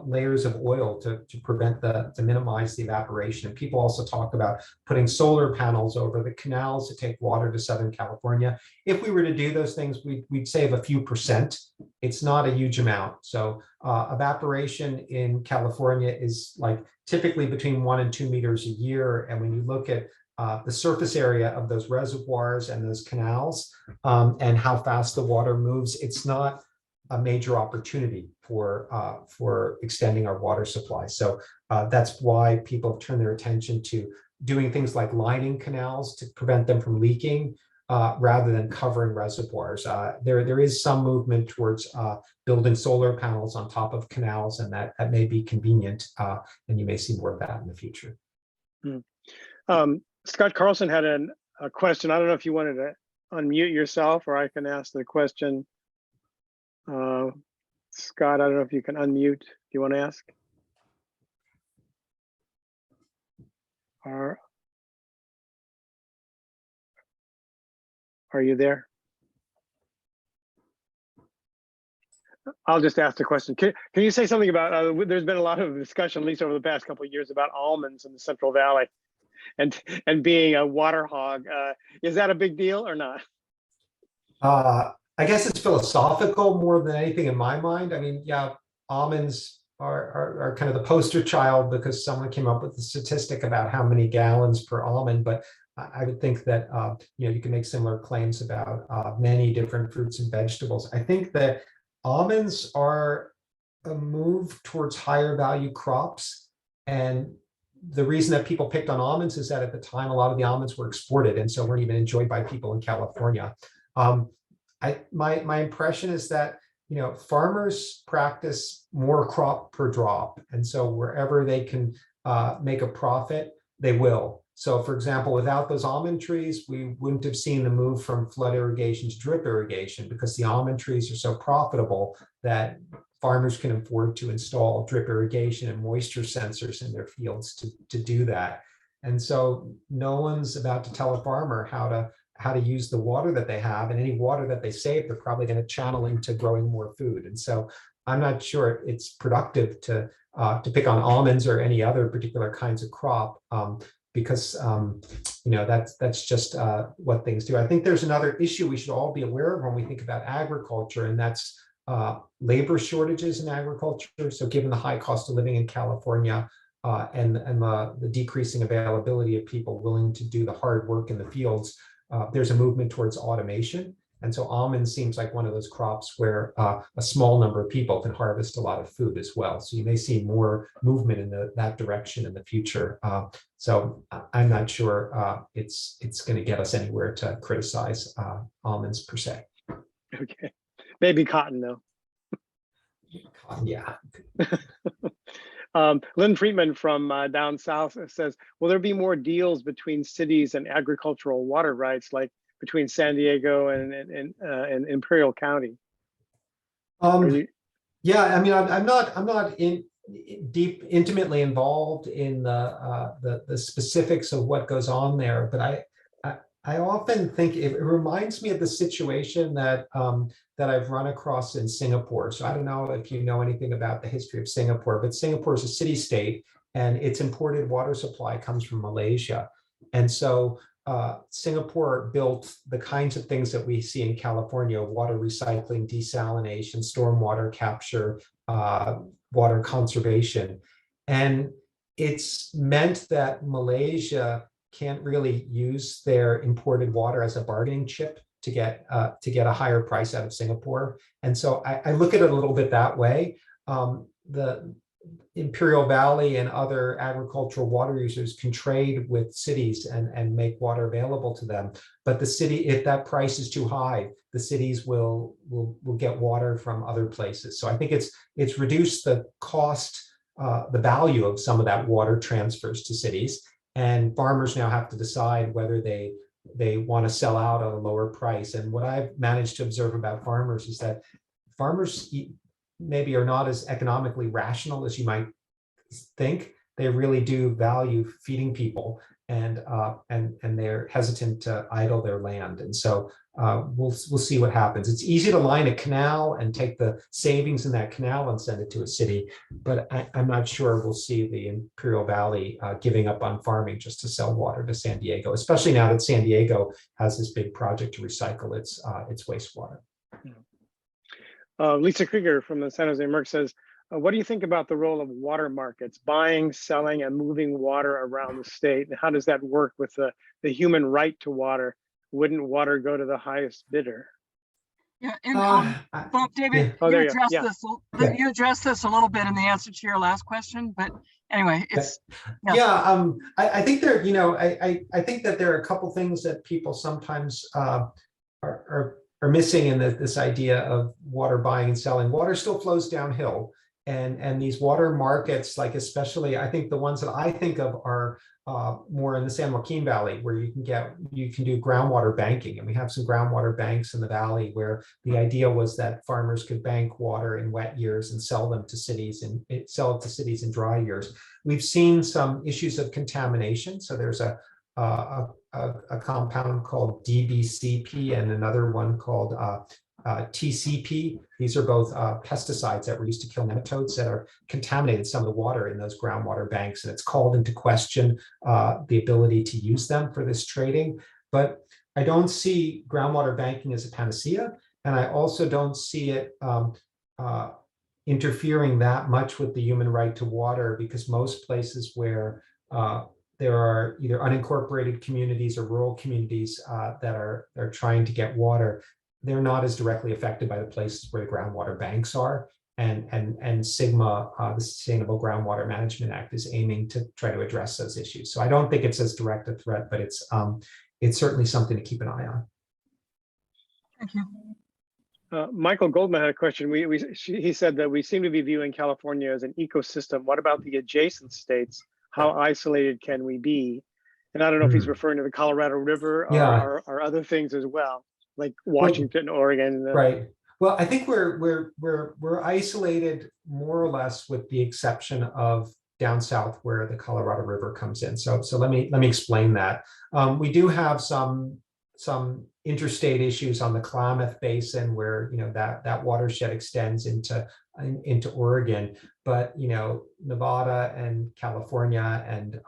layers of oil to minimize the evaporation. And people also talk about putting solar panels over the canals to take water to Southern California. If we were to do those things, we'd save a few percent. It's not a huge amount. So evaporation in California is like typically between 1 and 2 meters a year. And when you look at the surface area of those reservoirs and those canals and how fast the water moves, it's not a major opportunity for extending our water supply. So that's why people have turned their attention to doing things like lining canals to prevent them from leaking rather than covering reservoirs. There is some movement towards building solar panels on top of canals, and that may be convenient, and you may see more of that in the future.
Scott Carlson had a question. I don't know if you wanted to unmute yourself, or I can ask the question. Scott, I don't know if you can unmute. Do you want to ask? Are you there? I'll just ask the question. Can you say something about, there's been a lot of discussion, at least over the past couple of years, about almonds in the Central Valley and being a water hog. Is that a big deal or not?
I guess it's philosophical more than anything in my mind. I mean, yeah, almonds are kind of the poster child because someone came up with the statistic about how many gallons per almond, but I would think that you can make similar claims about many different fruits and vegetables. I think that almonds are a move towards higher value crops, and the reason that people picked on almonds is that at the time a lot of the almonds were exported and so weren't even enjoyed by people in California. My impression is that farmers practice more crop per drop, and so wherever they can make a profit, they will. So for example, without those almond trees, we wouldn't have seen the move from flood irrigation to drip irrigation, because the almond trees are so profitable that farmers can afford to install drip irrigation and moisture sensors in their fields to do that. And so no one's about to tell a farmer how to use the water that they have, and any water that they save, they're probably going to channel into growing more food. And so I'm not sure it's productive to pick on almonds or any other particular kinds of crop, because that's just what things do. I think there's another issue we should all be aware of when we think about agriculture, and that's labor shortages in agriculture. So given the high cost of living in California, and the decreasing availability of people willing to do the hard work in the fields, there's a movement towards automation. And so almonds seems like one of those crops where a small number of people can harvest a lot of food as well. So you may see more movement in that direction in the future. So I'm not sure it's going to get us anywhere to criticize almonds per se.
Okay, maybe cotton though.
Yeah.
Lynn Friedman from down south says, will there be more deals between cities and agricultural water rights, like between San Diego and Imperial County?
Yeah, I mean, I'm not intimately involved in the specifics of what goes on there, but I often think it reminds me of the situation that I've run across in Singapore. So I don't know if you know anything about the history of Singapore, but Singapore is a city-state, and its imported water supply comes from Malaysia. And so Singapore built the kinds of things that we see in California: water recycling, desalination, stormwater capture, water conservation. And it's meant that Malaysia can't really use their imported water as a bargaining chip to get a higher price out of Singapore. And so I look at it a little bit that way. The Imperial Valley and other agricultural water users can trade with cities and make water available to them. But the city, if that price is too high, the cities will get water from other places. So I think it's reduced the cost, the value of some of that water transfers to cities. And farmers now have to decide whether they want to sell out at a lower price. And what I've managed to observe about farmers is that farmers maybe are not as economically rational as you might think. They really do value feeding people, and they're hesitant to idle their land. And so we'll see what happens. It's easy to line a canal and take the savings in that canal and send it to a city, but I'm not sure we'll see the Imperial Valley giving up on farming just to sell water to San Diego, especially now that San Diego has this big project to recycle its wastewater.
Lisa Krieger from the San Jose Merc says, what do you think about the role of water markets, buying, selling, and moving water around the state? And how does that work with the human right to water? Wouldn't water go to the highest bidder?
Yeah, and Bob, David,
yeah.
you addressed this a little bit in the answer to your last question, but anyway, it's
I think there, I think that there are a couple things that people sometimes are missing in this idea of water buying and selling. Water still flows downhill, and these water markets, like especially, I think the ones that I think of are more in the San Joaquin Valley, where you can do groundwater banking, and we have some groundwater banks in the valley where the idea was that farmers could bank water in wet years and sell it to cities in dry years. We've seen some issues of contamination. So there's a compound called DBCP and another one called TCP. These are both pesticides that were used to kill nematodes that are contaminated some of the water in those groundwater banks. And it's called into question the ability to use them for this trading. But I don't see groundwater banking as a panacea. And I also don't see it interfering that much with the human right to water, because most places where there are either unincorporated communities or rural communities that are trying to get water, they're not as directly affected by the places where the groundwater banks are. And SGMA, the Sustainable Groundwater Management Act, is aiming to try to address those issues. So I don't think it's as direct a threat, but it's certainly something to keep an eye on.
Thank you.
Michael Goldman had a question. He said that we seem to be viewing California as an ecosystem. What about the adjacent states? how isolated can we be? And I don't know if he's referring to the Colorado River
Yeah.
or other things as well, like
Well,
Washington, Oregon.
right. Well, I think we're isolated more or less, with the exception of down south where the Colorado River comes in. So let me explain that. We do have some interstate issues on the Klamath Basin, where that watershed extends into Oregon, but Nevada and California and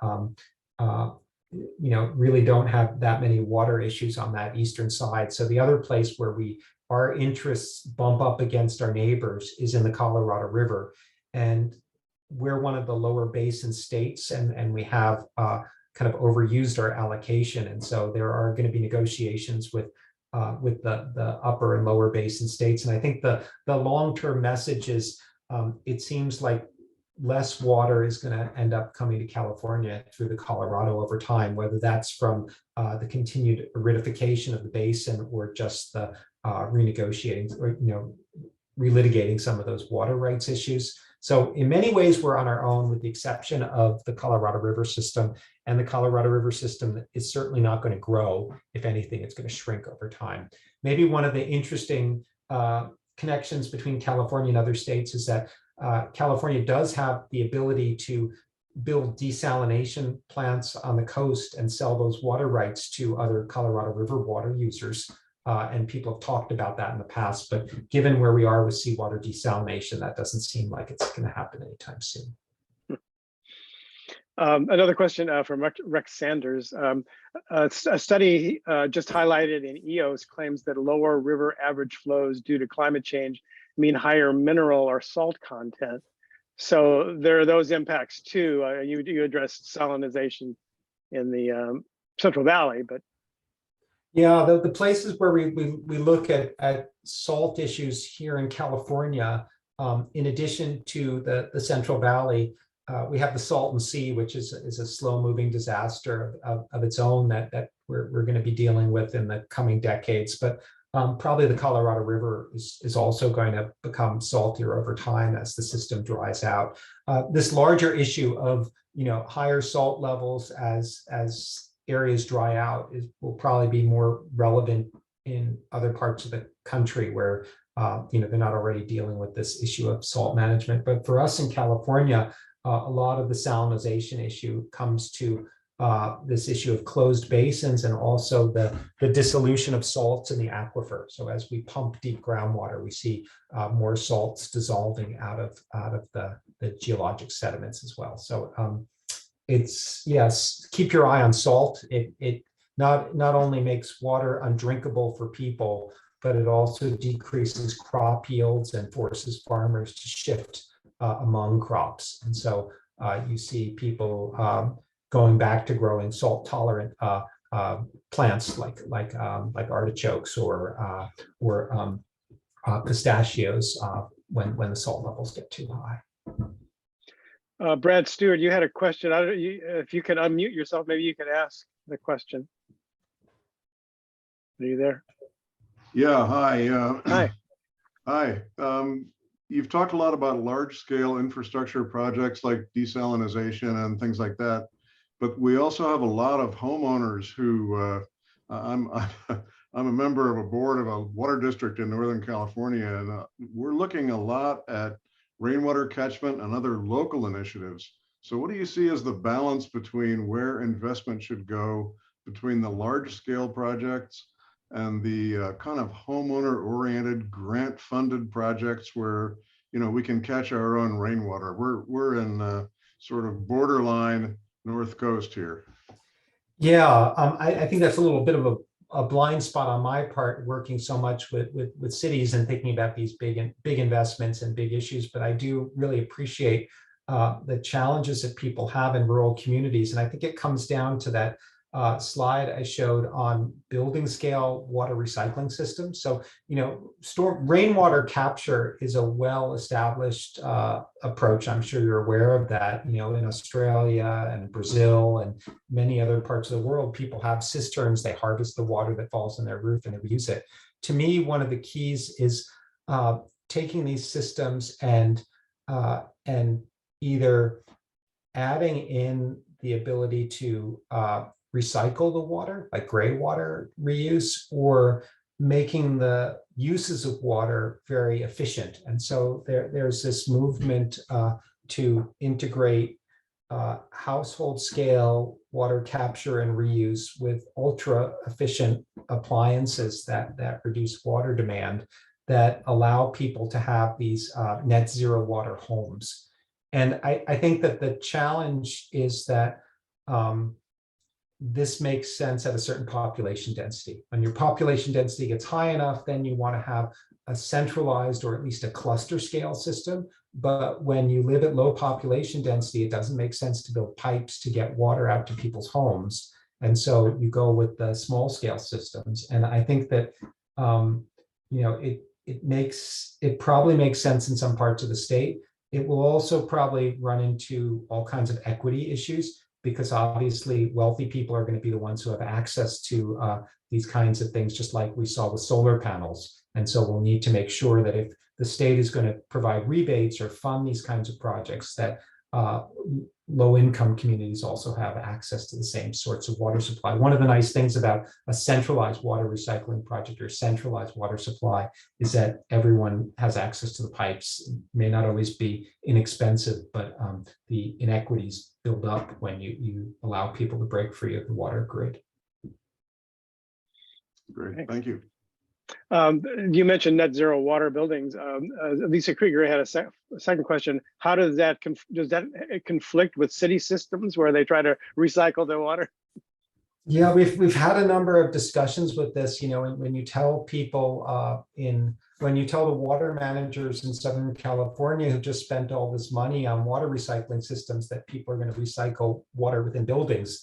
really don't have that many water issues on that eastern side. So the other place where our interests bump up against our neighbors is in the Colorado River, and we're one of the lower basin states, and we have kind of overused our allocation, and so there are going to be negotiations with the upper and lower basin states. And I think the long-term message is, it seems like less water is going to end up coming to California through the Colorado over time, whether that's from the continued aridification of the basin or just the renegotiating or relitigating some of those water rights issues. So in many ways, we're on our own, with the exception of the Colorado River system. And the Colorado River system is certainly not going to grow. If anything, it's going to shrink over time. Maybe one of the interesting connections between California and other states is that California does have the ability to build desalination plants on the coast and sell those water rights to other Colorado River water users. And people have talked about that in the past, but given where we are with seawater desalination, that doesn't seem like it's going to happen anytime soon.
Another question from Rex Sanders. A study just highlighted in EOS claims that lower river average flows due to climate change mean higher mineral or salt content. So there are those impacts too. You addressed salinization in the Central Valley, but
yeah, the places where we look at salt issues here in California, in addition to the Central Valley, we have the Salton Sea, which is a slow-moving disaster of its own that we're going to be dealing with in the coming decades. But probably the Colorado River is also going to become saltier over time as the system dries out. This larger issue of higher salt levels as areas dry out will probably be more relevant in other parts of the country where they're not already dealing with this issue of salt management. But for us in California, a lot of the salinization issue comes to this issue of closed basins and also the dissolution of salts in the aquifer. So as we pump deep groundwater, we see more salts dissolving out of the geologic sediments as well. So yes, keep your eye on salt. It not only makes water undrinkable for people, but it also decreases crop yields and forces farmers to shift among crops. And so you see people going back to growing salt tolerant plants like artichokes or pistachios when the salt levels get too high.
Brad Stewart, you had a question. I don't know if you can unmute yourself. Maybe you can ask the question. Are you there?
Yeah. Hi.
Hi.
Hi. You've talked a lot about large-scale infrastructure projects like desalination and things like that, but we also have a lot of homeowners who I'm a member of a board of a water district in Northern California, and we're looking a lot at rainwater catchment and other local initiatives. So what do you see as the balance between where investment should go between the large scale projects and the kind of homeowner oriented grant funded projects where we can catch our own rainwater? We're in sort of borderline North Coast here.
Yeah, I think that's a little bit of a blind spot on my part, working so much with cities and thinking about these big investments and big issues. But I do really appreciate the challenges that people have in rural communities. And I think it comes down to that slide I showed on building scale water recycling systems. So, rainwater capture is a well-established approach. I'm sure you're aware of that. In Australia and Brazil and many other parts of the world, people have cisterns. They harvest the water that falls on their roof and they reuse it. To me, one of the keys is taking these systems and either adding in the ability to recycle the water, like gray water reuse, or making the uses of water very efficient. And so there's this movement to integrate household scale water capture and reuse with ultra efficient appliances that reduce water demand, that allow people to have these net zero water homes. And I think that the challenge is that this makes sense at a certain population density. When your population density gets high enough, then you want to have a centralized or at least a cluster scale system. But when you live at low population density, it doesn't make sense to build pipes to get water out to people's homes. And so you go with the small scale systems. And I think that it probably makes sense in some parts of the state. It will also probably run into all kinds of equity issues, because obviously wealthy people are going to be the ones who have access to these kinds of things, just like we saw with solar panels. And so we'll need to make sure that if the state is going to provide rebates or fund these kinds of projects, that low-income communities also have access to the same sorts of water supply. One of the nice things about a centralized water recycling project or centralized water supply is that everyone has access to the pipes. It may not always be inexpensive, but the inequities build up when you allow people to break free of the water grid.
Great, thank you.
You mentioned net zero water buildings. Lisa Krieger had a second question. How does that conflict with city systems where they try to recycle their water?
Yeah, we've had a number of discussions with this. You know, when you tell people when you tell the water managers in Southern California who just spent all this money on water recycling systems that people are going to recycle water within buildings,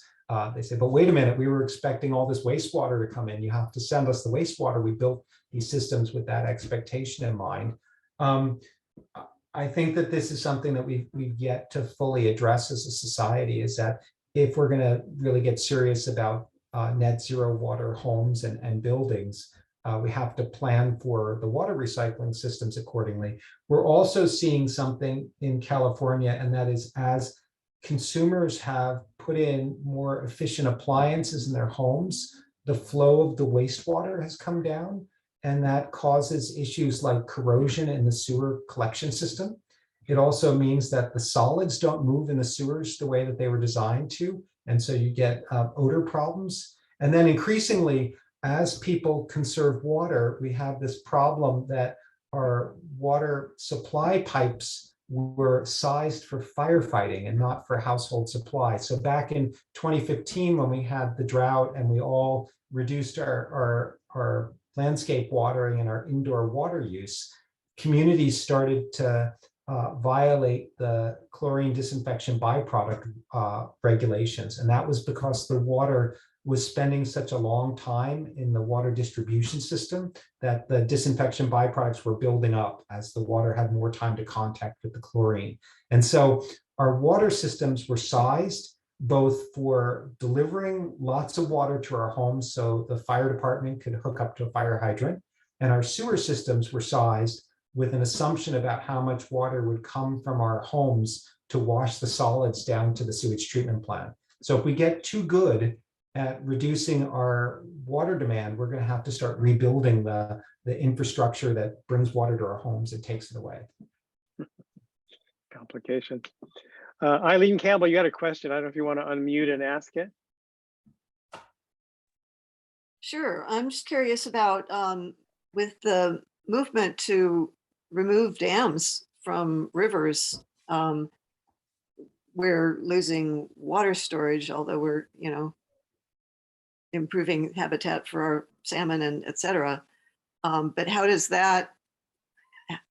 they say, but wait a minute, we were expecting all this wastewater to come in. You have to send us the wastewater. We built these systems with that expectation in mind. I think that this is something that we've yet to fully address as a society, is that if we're going to really get serious about net zero water homes and buildings, we have to plan for the water recycling systems accordingly. We're also seeing something in California, and that is, as consumers have put in more efficient appliances in their homes, the flow of the wastewater has come down, and that causes issues like corrosion in the sewer collection system. It also means that the solids don't move in the sewers the way that they were designed to, and so you get odor problems. And then increasingly, as people conserve water, we have this problem that our water supply pipes were sized for firefighting and not for household supply. So back in 2015, when we had the drought and we all reduced our landscape watering and our indoor water use, communities started to violate the chlorine disinfection byproduct regulations. And that was because the water was spending such a long time in the water distribution system that the disinfection byproducts were building up as the water had more time to contact with the chlorine. And so our water systems were sized both for delivering lots of water to our homes so the fire department could hook up to a fire hydrant, and our sewer systems were sized with an assumption about how much water would come from our homes to wash the solids down to the sewage treatment plant. So if we get too good at reducing our water demand, we're going to have to start rebuilding the infrastructure that brings water to our homes and takes it away.
Complication. Eileen Campbell, you got a question. I don't know if you want to unmute and ask it.
Sure. I'm just curious about with the movement to remove dams from rivers, we're losing water storage, although we're, improving habitat for our salmon and et cetera. But how does that,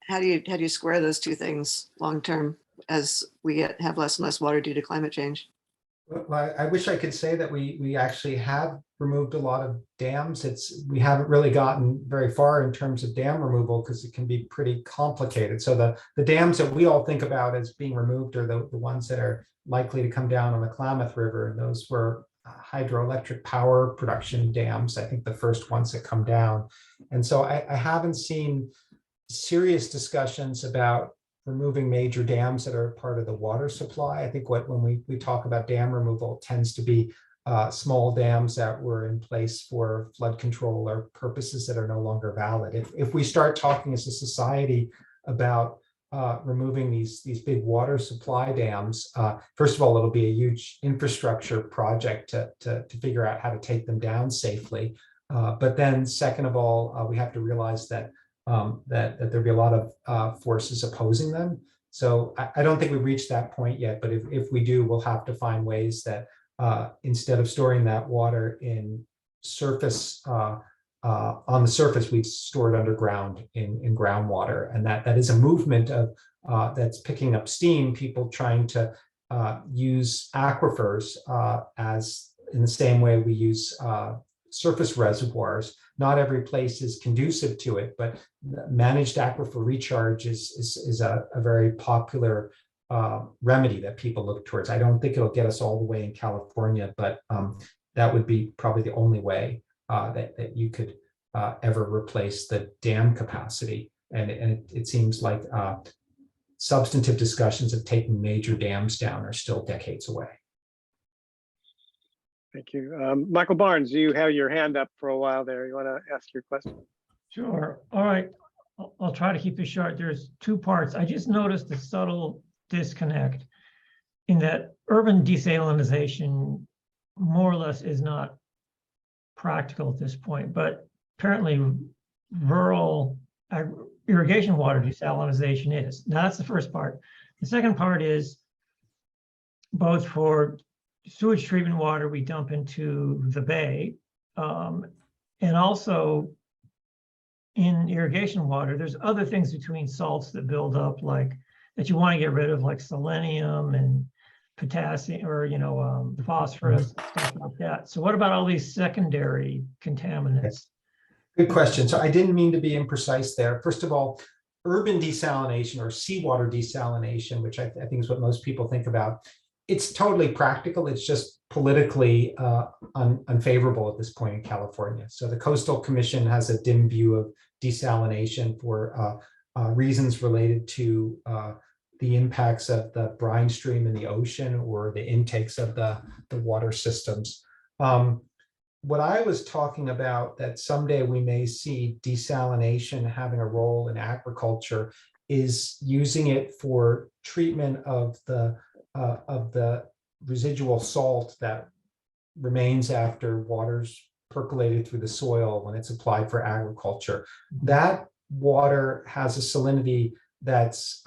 how do you square those two things long term as we have less and less water due to climate change?
Well, I wish I could say that we actually have removed a lot of dams. We haven't really gotten very far in terms of dam removal because it can be pretty complicated. So the dams that we all think about as being removed are the ones that are likely to come down on the Klamath River. And those were hydroelectric power production dams, I think the first ones that come down. And so I haven't seen serious discussions about removing major dams that are part of the water supply. I think when we talk about dam removal, it tends to be small dams that were in place for flood control or purposes that are no longer valid. If we start talking as a society about removing these big water supply dams, first of all, it'll be a huge infrastructure project to figure out how to take them down safely. But then second of all, we have to realize that there'll be a lot of forces opposing them. So I don't think we've reached that point yet, but if we do, we'll have to find ways that instead of storing that water in surface, on the surface, we store it underground in groundwater. And that is a movement of that's picking up steam, people trying to use aquifers as in the same way we use surface reservoirs. Not every place is conducive to it, but managed aquifer recharge is a very popular remedy that people look towards. I don't think it'll get us all the way in California, but that would be probably the only way that you could ever replace the dam capacity. And it seems like substantive discussions of taking major dams down are still decades away.
Thank you. Michael Barnes, you have your hand up for a while there. You want to ask your question?
Sure. All right. I'll try to keep this short. There's two parts. I just noticed a subtle disconnect in that urban desalination more or less is not practical at this point, but apparently rural irrigation water desalination is. Now that's the first part. The second part is both for sewage treatment water we dump into the bay, and also in irrigation water, there's other things between salts that build up, like that you want to get rid of, like selenium and potassium, or phosphorus, stuff like that. So what about all these secondary contaminants?
Good question. So I didn't mean to be imprecise there. First of all, urban desalination or seawater desalination, which I think is what most people think about, it's totally practical. It's just politically unfavorable at this point in California. So the Coastal Commission has a dim view of desalination for reasons related to the impacts of the brine stream in the ocean or the intakes of the water systems. What I was talking about that someday we may see desalination having a role in agriculture is using it for treatment of the residual salt that remains after water's percolated through the soil when it's applied for agriculture. That water has a salinity that's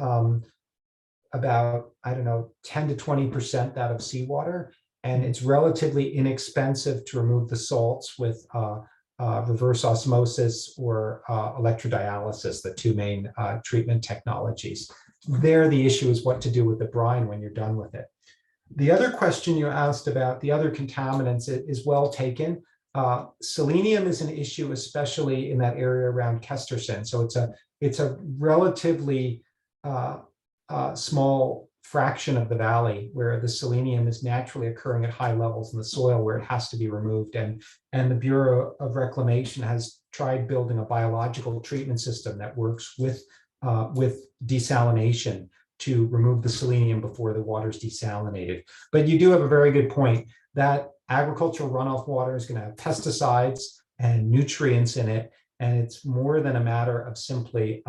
about, 10 to 20% that of seawater. And it's relatively inexpensive to remove the salts with reverse osmosis or electrodialysis, the two main treatment technologies. There, the issue is what to do with the brine when you're done with it. The other question you asked about the other contaminants is well taken. Selenium is an issue, especially in that area around Kesterson. So it's a relatively small fraction of the valley where the selenium is naturally occurring at high levels in the soil where it has to be removed. And the Bureau of Reclamation has tried building a biological treatment system that works with desalination to remove the selenium before the water is desalinated. But you do have a very good point that agricultural runoff water is going to have pesticides and nutrients in it. And it's more than a matter of simply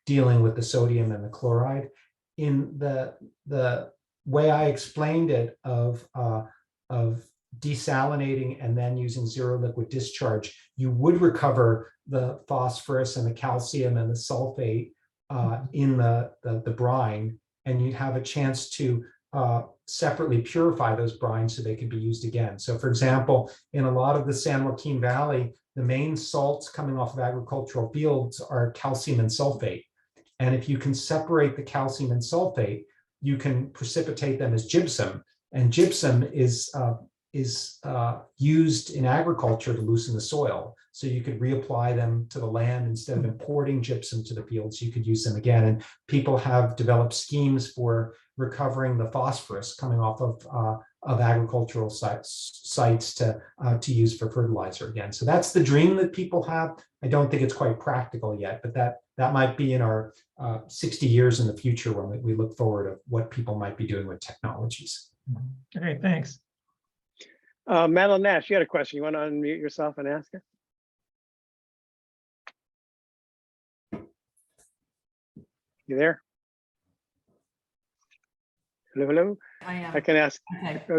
dealing with the sodium and the chloride. In the way I explained it of desalinating and then using zero liquid discharge, you would recover the phosphorus and the calcium and the sulfate in the brine, and you'd have a chance to separately purify those brines so they could be used again. So for example, in a lot of the San Joaquin Valley, the main salts coming off of agricultural fields are calcium and sulfate. And if you can separate the calcium and sulfate, you can precipitate them as gypsum. And gypsum is used in agriculture to loosen the soil. So you could reapply them to the land instead of importing gypsum to the fields. You could use them again. And people have developed schemes for recovering the phosphorus coming off agricultural sites to use for fertilizer again. So that's the dream that people have. I don't think it's quite practical yet, but that might be in our 60 years in the future when we look forward to what people might be doing with technologies.
Okay, thanks.
Madeline Nash, you had a question. You want to unmute yourself and ask it? You there? Hello, hello.
I am.
I can ask.
Okay.
Oh,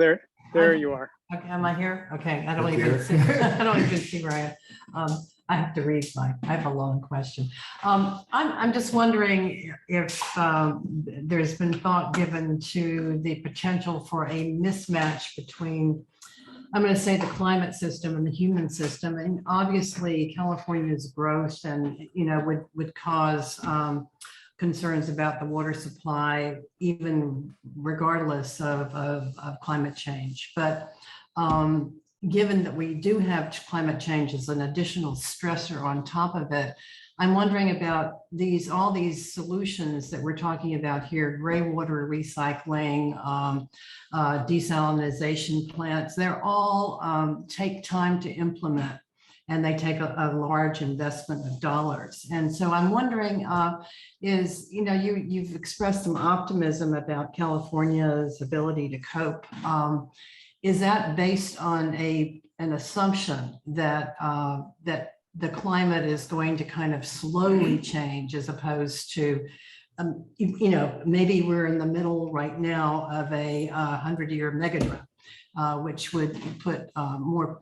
there you are.
Okay, am I here? Okay, I don't
Look
even
here.
see, I don't even see where I am. I have to read I have a long question. I'm just wondering if there's been thought given to the potential for a mismatch between, I'm going to say, the climate system and the human system. And obviously California's growth and, would cause concerns about the water supply, even regardless of climate change. But given that we do have climate change as an additional stressor on top of it, I'm wondering about all these solutions that we're talking about here: gray water recycling, desalination plants. They're all take time to implement, and they take a large investment of dollars. And so I'm wondering, you've expressed some optimism about California's ability to cope. Is that based on an assumption that the climate is going to kind of slowly change, as opposed to, maybe we're in the middle right now of a 100-year megadrought, which would put more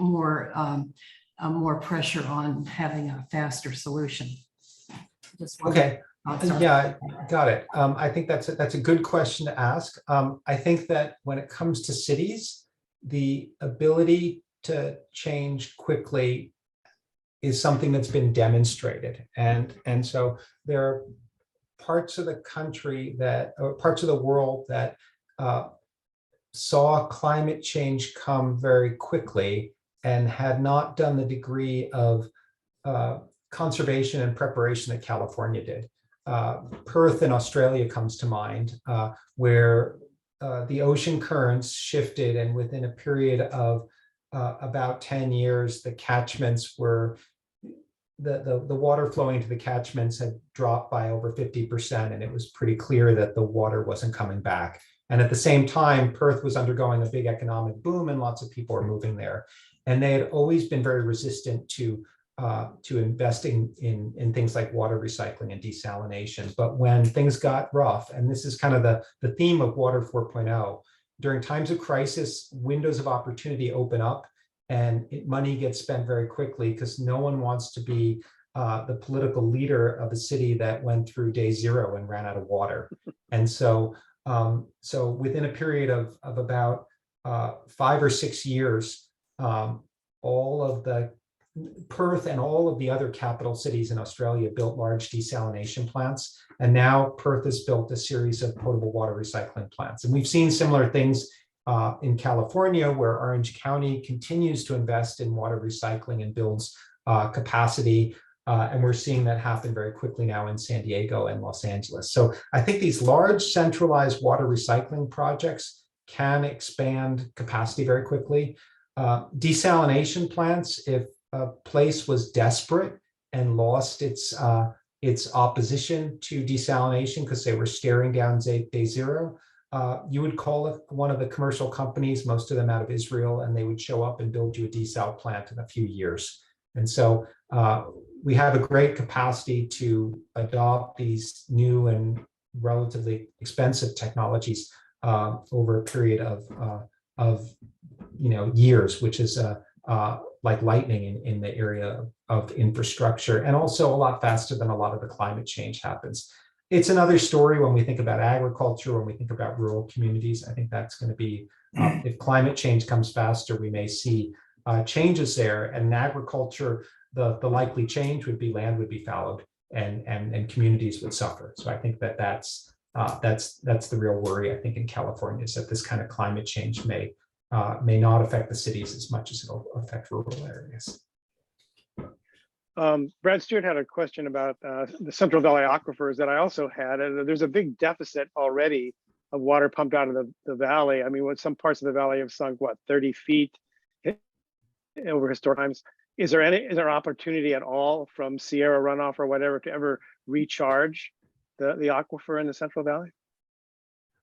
pressure on having a faster solution?
Okay. Yeah, got it. I think that's a good question to ask. I think that when it comes to cities, the ability to change quickly is something that's been demonstrated. And so there are parts of the country or parts of the world that saw climate change come very quickly and had not done the degree of conservation and preparation that California did. Perth in Australia comes to mind, where the ocean currents shifted, and within a period of about 10 years, the catchments were, the water flowing to the catchments had dropped by over 50%, and it was pretty clear that the water wasn't coming back. And at the same time, Perth was undergoing a big economic boom, and lots of people were moving there. And they had always been very resistant to investing in things like water recycling and desalination. But when things got rough, and this is kind of the theme of Water 4.0, during times of crisis, windows of opportunity open up, and money gets spent very quickly, because no one wants to be the political leader of a city that went through day zero and ran out of water. And so within a period of about 5 or 6 years, all of the Perth and all of the other capital cities in Australia built large desalination plants. And now Perth has built a series of potable water recycling plants. And we've seen similar things in California, where Orange County continues to invest in water recycling and builds capacity. And we're seeing that happen very quickly now in San Diego and Los Angeles. So I think these large centralized water recycling projects can expand capacity very quickly. Desalination plants, if a place was desperate and lost its opposition to desalination because they were staring down day zero, you would call it one of the commercial companies, most of them out of Israel, and they would show up and build you a desal plant in a few years. And so we have a great capacity to adopt these new and relatively expensive technologies over a period of years, which is like lightning in the area of infrastructure, and also a lot faster than a lot of the climate change happens. It's another story when we think about agriculture, when we think about rural communities. I think that's going to be, if climate change comes faster, we may see changes there. And in agriculture, the likely change would be land would be fallowed and communities would suffer. So I think that's the real worry, I think, in California, is that this kind of climate change may not affect the cities as much as it'll affect rural areas.
Brad Stewart had a question about the Central Valley aquifers that I also had. And there's a big deficit already of water pumped out of the valley. I mean, what some parts of the valley have sunk, what, 30 feet over historic times. Is there opportunity at all from Sierra runoff or whatever to ever recharge the aquifer in the Central Valley?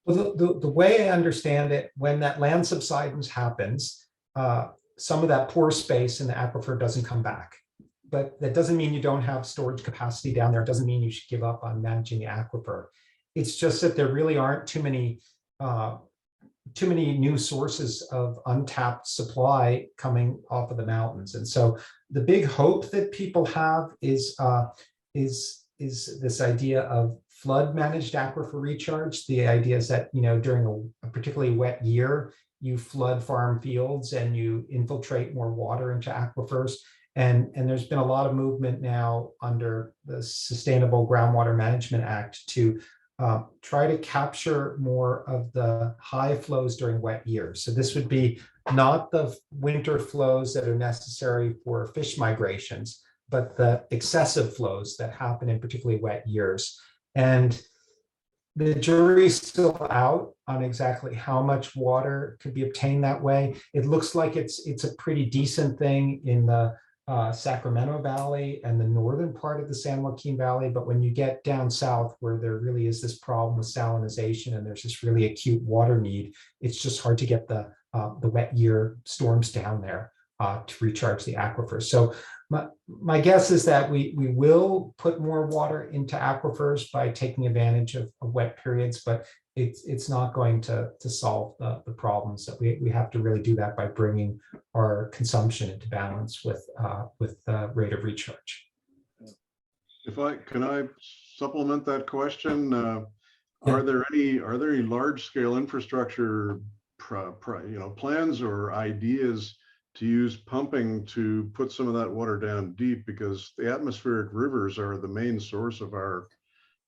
Well, the way I understand it, when that land subsidence happens, some of that pore space in the aquifer doesn't come back. But that doesn't mean you don't have storage capacity down there. It doesn't mean you should give up on managing the aquifer. It's just that there really aren't too many new sources of untapped supply coming off of the mountains. And so the big hope that people have is this idea of flood managed aquifer recharge. The idea is that, during a particularly wet year, you flood farm fields and you infiltrate more water into aquifers. And there's been a lot of movement now under the Sustainable Groundwater Management Act to try to capture more of the high flows during wet years. So this would be not the winter flows that are necessary for fish migrations, but the excessive flows that happen in particularly wet years. And the jury's still out on exactly how much water could be obtained that way. It looks like it's a pretty decent thing in the Sacramento Valley and the northern part of the San Joaquin Valley. But when you get down south where there really is this problem with salinization and there's this really acute water need, it's just hard to get the wet year storms down there to recharge the aquifers. So my guess is that we will put more water into aquifers by taking advantage of wet periods, but it's not going to solve the problems. That we have to really do that by bringing our consumption into balance with the rate of recharge.
Can I supplement that question? Are there any large scale infrastructure plans or ideas to use pumping to put some of that water down deep, because the atmospheric rivers are the main source of our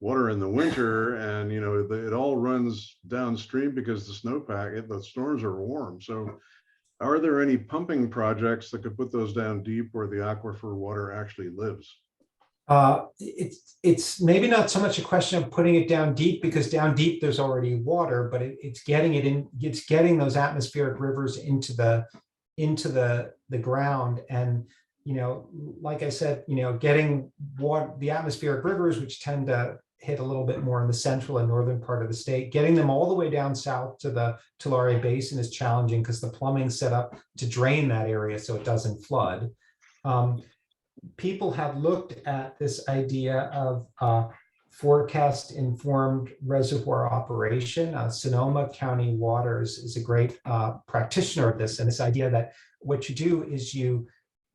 water in the winter, and it all runs downstream because the storms are warm. So are there any pumping projects that could put those down deep where the aquifer water actually lives?
It's maybe not so much a question of putting it down deep, because down deep there's already water, but it's getting those atmospheric rivers into the ground. And like I said, getting the atmospheric rivers, which tend to hit a little bit more in the central and northern part of the state, getting them all the way down south to the Tulare Basin is challenging because the plumbing's set up to drain that area so it doesn't flood. People have looked at this idea of forecast informed reservoir operation. Sonoma County Waters is a great practitioner of this, and this idea that what you do is you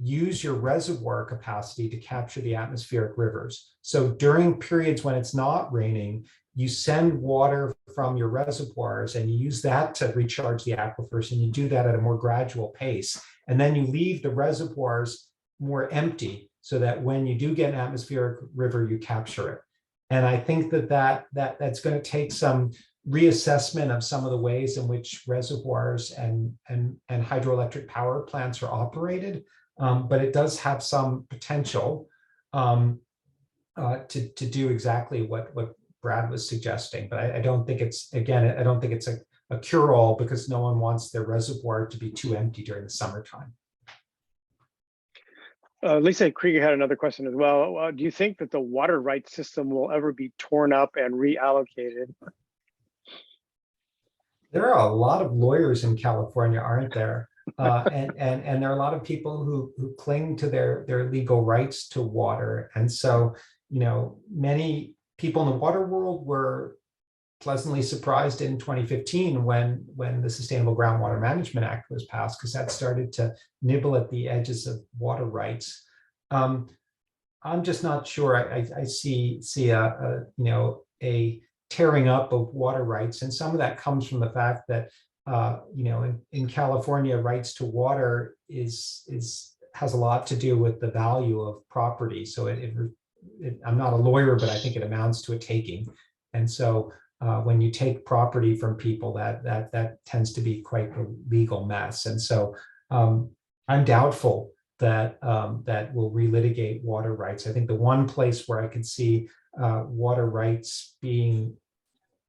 use your reservoir capacity to capture the atmospheric rivers. So during periods when it's not raining, you send water from your reservoirs and you use that to recharge the aquifers, and you do that at a more gradual pace. And then you leave the reservoirs more empty so that when you do get an atmospheric river, you capture it. And I think that's going to take some reassessment of some of the ways in which reservoirs and hydroelectric power plants are operated. But it does have some potential to do exactly what Brad was suggesting. But I don't think it's a cure-all, because no one wants their reservoir to be too empty during the summertime.
Lisa Krieger had another question as well. Do you think that the water rights system will ever be torn up and reallocated?
There are a lot of lawyers in California, aren't there? And there are a lot of people who cling to their legal rights to water. And so, many people in the water world were pleasantly surprised in 2015 when the Sustainable Groundwater Management Act was passed, because that started to nibble at the edges of water rights. I'm just not sure. I see a tearing up of water rights, and some of that comes from the fact that in California, rights to water has a lot to do with the value of property. So I'm not a lawyer, but I think it amounts to a taking. And so when you take property from people, that tends to be quite a legal mess. And so I'm doubtful that will relitigate water rights. I think the one place where I could see water rights being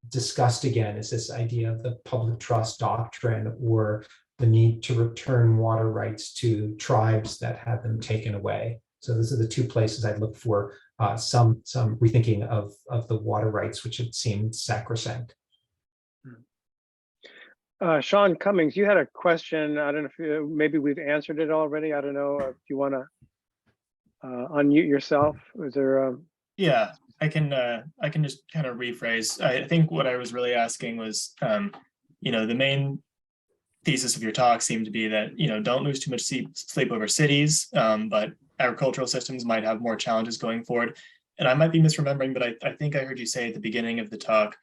discussed again is this idea of the public trust doctrine, or the need to return water rights to tribes that had them taken away. So those are the two places I'd look for some rethinking of the water rights, which had seemed sacrosanct.
Sean Cummings, you had a question. I don't know if maybe we've answered it already. I don't know if you want to unmute yourself. Is there?
Yeah, I can just kind of rephrase. I think what I was really asking was, the main thesis of your talk seemed to be that, don't lose too much sleep over cities, but agricultural systems might have more challenges going forward. And I might be misremembering, but I think I heard you say at the beginning of the talk,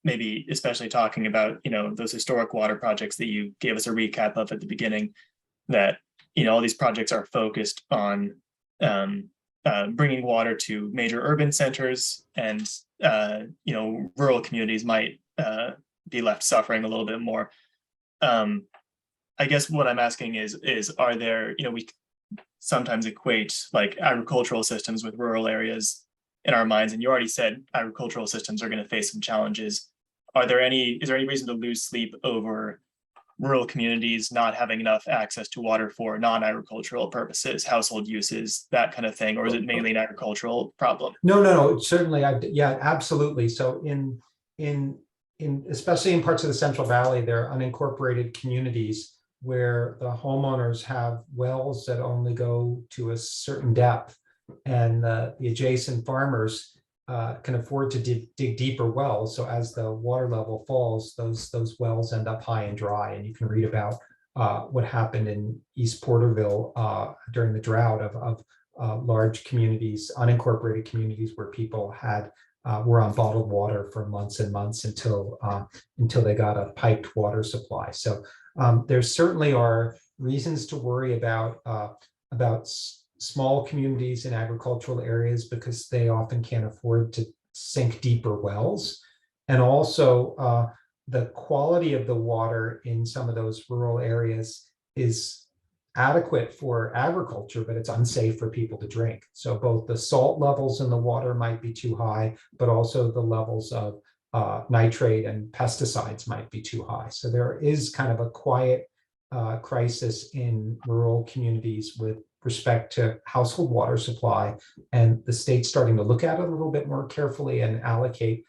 maybe especially talking about, those historic water projects that you gave us a recap of at the beginning, that, all these projects are focused on bringing water to major urban centers, and, rural communities might be left suffering a little bit more. I guess what I'm asking is are there, we sometimes equate like agricultural systems with rural areas in our minds, and you already said agricultural systems are going to face some challenges. Is there any reason to lose sleep over rural communities not having enough access to water for non-agricultural purposes, household uses, that kind of thing, or is it mainly an agricultural problem?
No, certainly. Yeah, absolutely. So in especially in parts of the Central Valley, there are unincorporated communities where the homeowners have wells that only go to a certain depth, and the adjacent farmers can afford to dig deeper wells. So as the water level falls, those wells end up high and dry. And you can read about what happened in East Porterville during the drought of large communities, unincorporated communities, where people were on bottled water for months and months until they got a piped water supply. So there certainly are reasons to worry about small communities in agricultural areas, because they often can't afford to sink deeper wells. And also the quality of the water in some of those rural areas is adequate for agriculture, but it's unsafe for people to drink. So both the salt levels in the water might be too high, but also the levels of nitrate and pesticides might be too high. So there is kind of a quiet crisis in rural communities with respect to household water supply, and the state's starting to look at it a little bit more carefully and allocate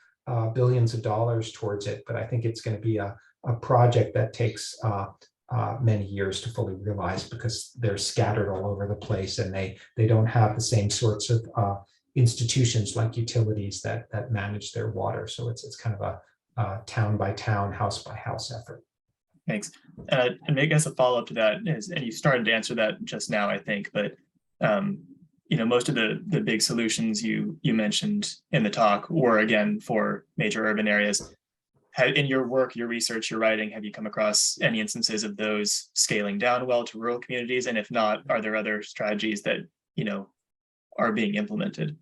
billions of dollars towards it. But I think it's going to be a project that takes many years to fully realize, because they're scattered all over the place, and they don't have the same sorts of institutions like utilities that manage their water. So it's kind of a town by town, house by house effort.
Thanks. And I guess a follow-up to that is, and you started to answer that just now, I think, but most of the big solutions you mentioned in the talk were, again, for major urban areas. In your work, your research, your writing, have you come across any instances of those scaling down well to rural communities? And if not, are there other strategies that are being implemented?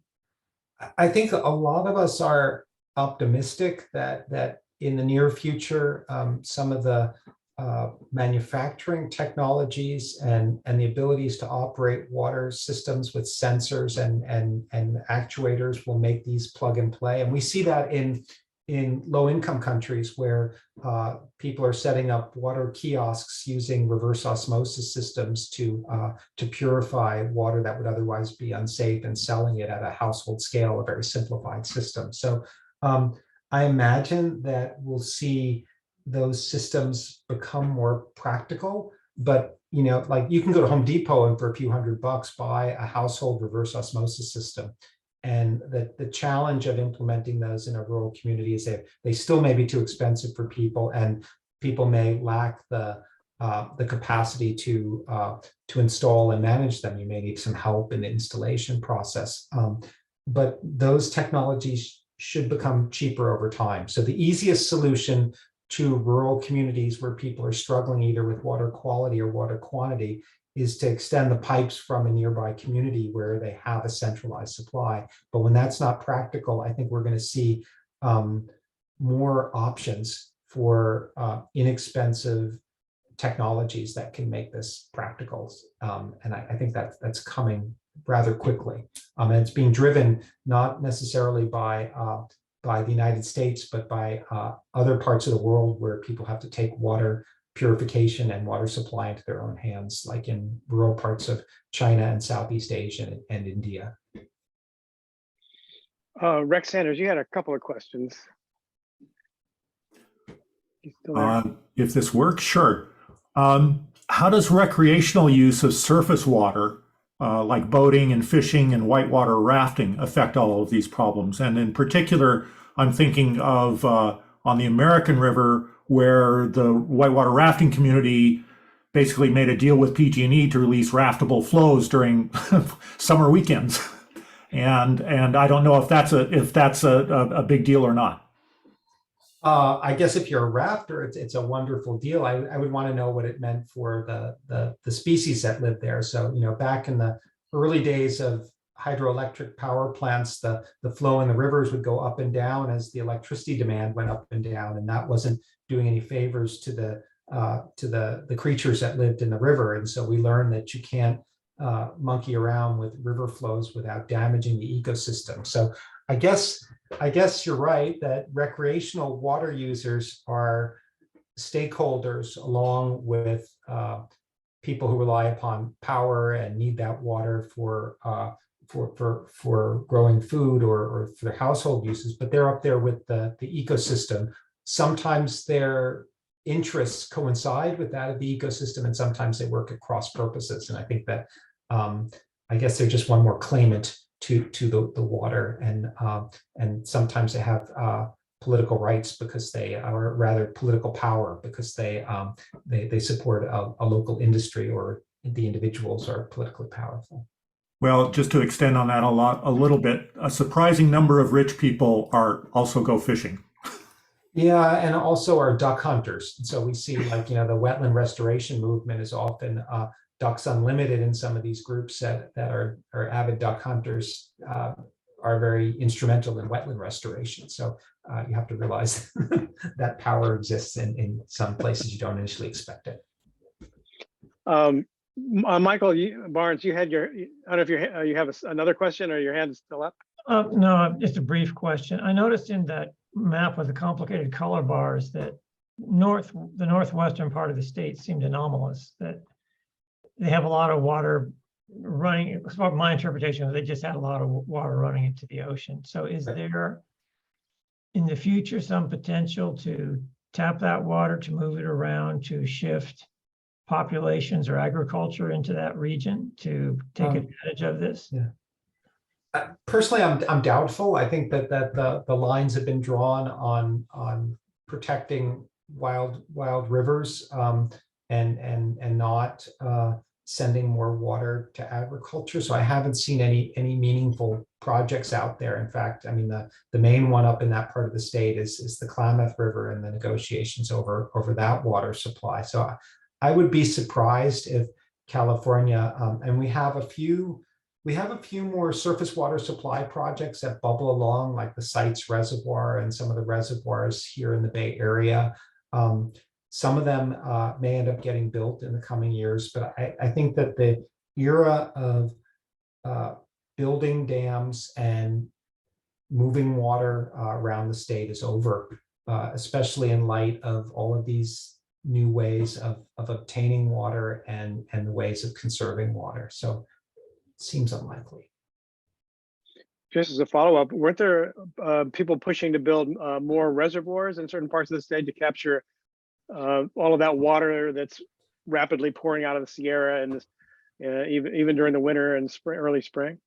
I think a lot of us are optimistic that in the near future, some of the manufacturing technologies and the abilities to operate water systems with sensors and actuators will make these plug and play. And we see that in low-income countries, where people are setting up water kiosks using reverse osmosis systems to purify water that would otherwise be unsafe, and selling it at a household scale, a very simplified system. So I imagine that we'll see those systems become more practical. But like, you can go to Home Depot and for a few $100 buy a household reverse osmosis system. And the challenge of implementing those in a rural community is that they still may be too expensive for people, and people may lack the capacity to install and manage them. You may need some help in the installation process. But those technologies should become cheaper over time. So the easiest solution to rural communities where people are struggling either with water quality or water quantity is to extend the pipes from a nearby community where they have a centralized supply. But when that's not practical, I think we're going to see more options for inexpensive technologies that can make this practical. And I think that's coming rather quickly. And it's being driven not necessarily by the United States, but by other parts of the world where people have to take water purification and water supply into their own hands, like in rural parts of China and Southeast Asia and India.
Rex Sanders, you had a couple of questions. You still there?
If this works, sure. How does recreational use of surface water, like boating and fishing and whitewater rafting, affect all of these problems? And in particular, I'm thinking of on the American River, where the whitewater rafting community basically made a deal with PG&E to release raftable flows during summer weekends. And I don't know if that's a big deal or not.
I guess if you're a rafter, it's a wonderful deal. I would want to know what it meant for the species that live there. So, back in the early days of hydroelectric power plants, the flow in the rivers would go up and down as the electricity demand went up and down, and that wasn't doing any favors to the creatures that lived in the river. And so we learned that you can't monkey around with river flows without damaging the ecosystem. So I guess you're right that recreational water users are stakeholders along with people who rely upon power and need that water for growing food or for their household uses, but they're up there with the ecosystem. Sometimes their interests coincide with that of the ecosystem, and sometimes they work at cross purposes. And I think that I guess they're just one more claimant to the water, and sometimes they have political rights because they are rather political power because they support a local industry, or the individuals are politically powerful.
Well, just to extend on that a little bit, a surprising number of rich people also go fishing.
Yeah, and also are duck hunters. And so we see, like, the wetland restoration movement is often Ducks Unlimited, in some of these groups that are avid duck hunters are very instrumental in wetland restoration. So you have to realize that power exists in some places you don't initially expect it.
Michael Barnes, you had I don't know if you have another question or your hand is still up.
No, just a brief question. I noticed in that map with the complicated color bars that the northwestern part of the state seemed anomalous, that they have a lot of water running. It's about my interpretation, they just had a lot of water running into the ocean. So is there in the future some potential to tap that water, to move it around, to shift populations or agriculture into that region to take advantage of this?
Yeah. Personally, I'm doubtful. I think that the lines have been drawn on protecting wild rivers and not sending more water to agriculture. So I haven't seen any meaningful projects out there. In fact, I mean, the main one up in that part of the state is the Klamath River and the negotiations over that water supply. So I would be surprised if California, and we have a few more surface water supply projects that bubble along, like the Sites Reservoir and some of the reservoirs here in the Bay Area. Some of them may end up getting built in the coming years, but I think that the era of building dams and moving water around the state is over, especially in light of all of these new ways of obtaining water and the ways of conserving water. So it seems unlikely.
Just as a follow-up, weren't there people pushing to build more reservoirs in certain parts of the state to capture all of that water that's rapidly pouring out of the Sierra and even during the winter and early spring?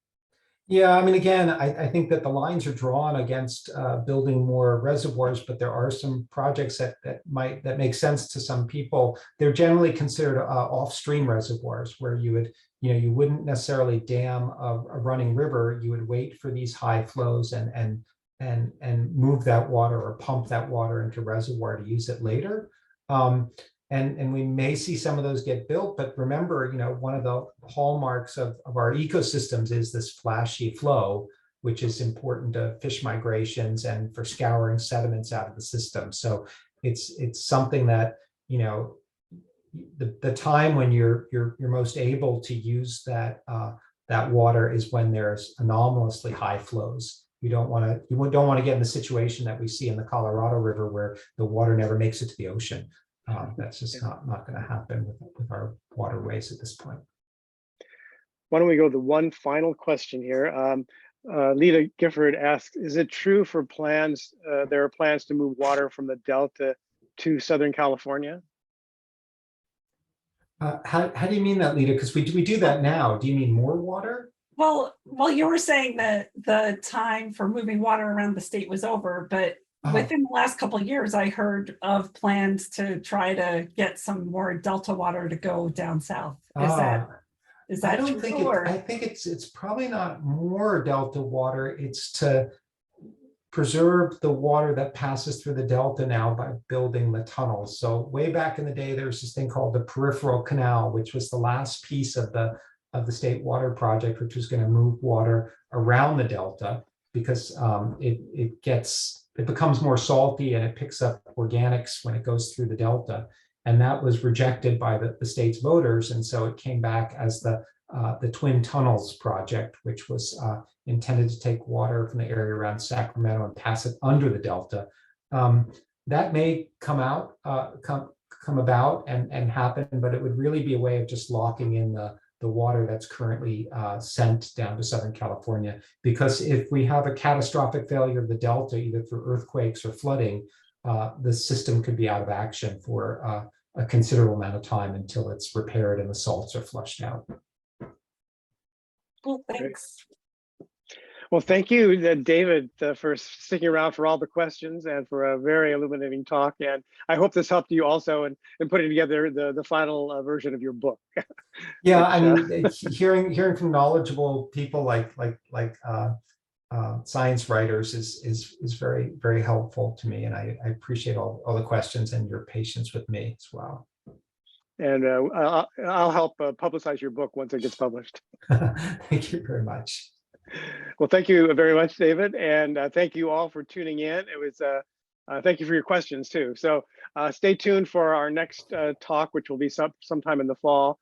Yeah, I mean, again, I think that the lines are drawn against building more reservoirs, but there are some projects that make sense to some people. They're generally considered off-stream reservoirs, where you wouldn't necessarily dam a running river. You would wait for these high flows and move that water or pump that water into reservoir to use it later. And we may see some of those get built, but remember, one of the hallmarks of our ecosystems is this flashy flow, which is important to fish migrations and for scouring sediments out of the system. So it's something that, the time when you're most able to use that water is when there's anomalously high flows. you don't want to get in the situation that we see in the Colorado River where the water never makes it to the ocean. That's just not going to happen with our waterways at this point.
Why don't we go to one final question here? Lita Gifford asks, is it true for plans, there are plans to move water from the Delta to Southern California?
How do you mean that, Lita? Because we do that now. Do you mean more water?
Well, you were saying that the time for moving water around the state was over, but within the last couple of years, I heard of plans to try to get some more Delta water to go down south. Is that
I don't
true,
think
or?
I think it's probably not more Delta water. It's to preserve the water that passes through the Delta now by building the tunnels. So way back in the day, there was this thing called the Peripheral Canal, which was the last piece of the state water project, which was going to move water around the Delta because it becomes more salty and it picks up organics when it goes through the Delta. And that was rejected by the state's voters. And so it came back as the Twin Tunnels project, which was intended to take water from the area around Sacramento and pass it under the Delta. That may come about and happen, but it would really be a way of just locking in the water that's currently sent down to Southern California. Because if we have a catastrophic failure of the Delta, either through earthquakes or flooding, the system could be out of action for a considerable amount of time until it's repaired and the salts are flushed out.
Well, thanks.
Well, thank you, David, for sticking around for all the questions and for a very illuminating talk. And I hope this helped you also in putting together the final version of your book.
Yeah, I mean, hearing from knowledgeable people like science writers is very, very helpful to me. And I appreciate all the questions and your patience with me as well.
And I'll help publicize your book once it gets published.
Thank you very much.
Well, thank you very much, David. And thank you all for tuning in. It was thank you for your questions too. So stay tuned for our next talk, which will be sometime in the fall.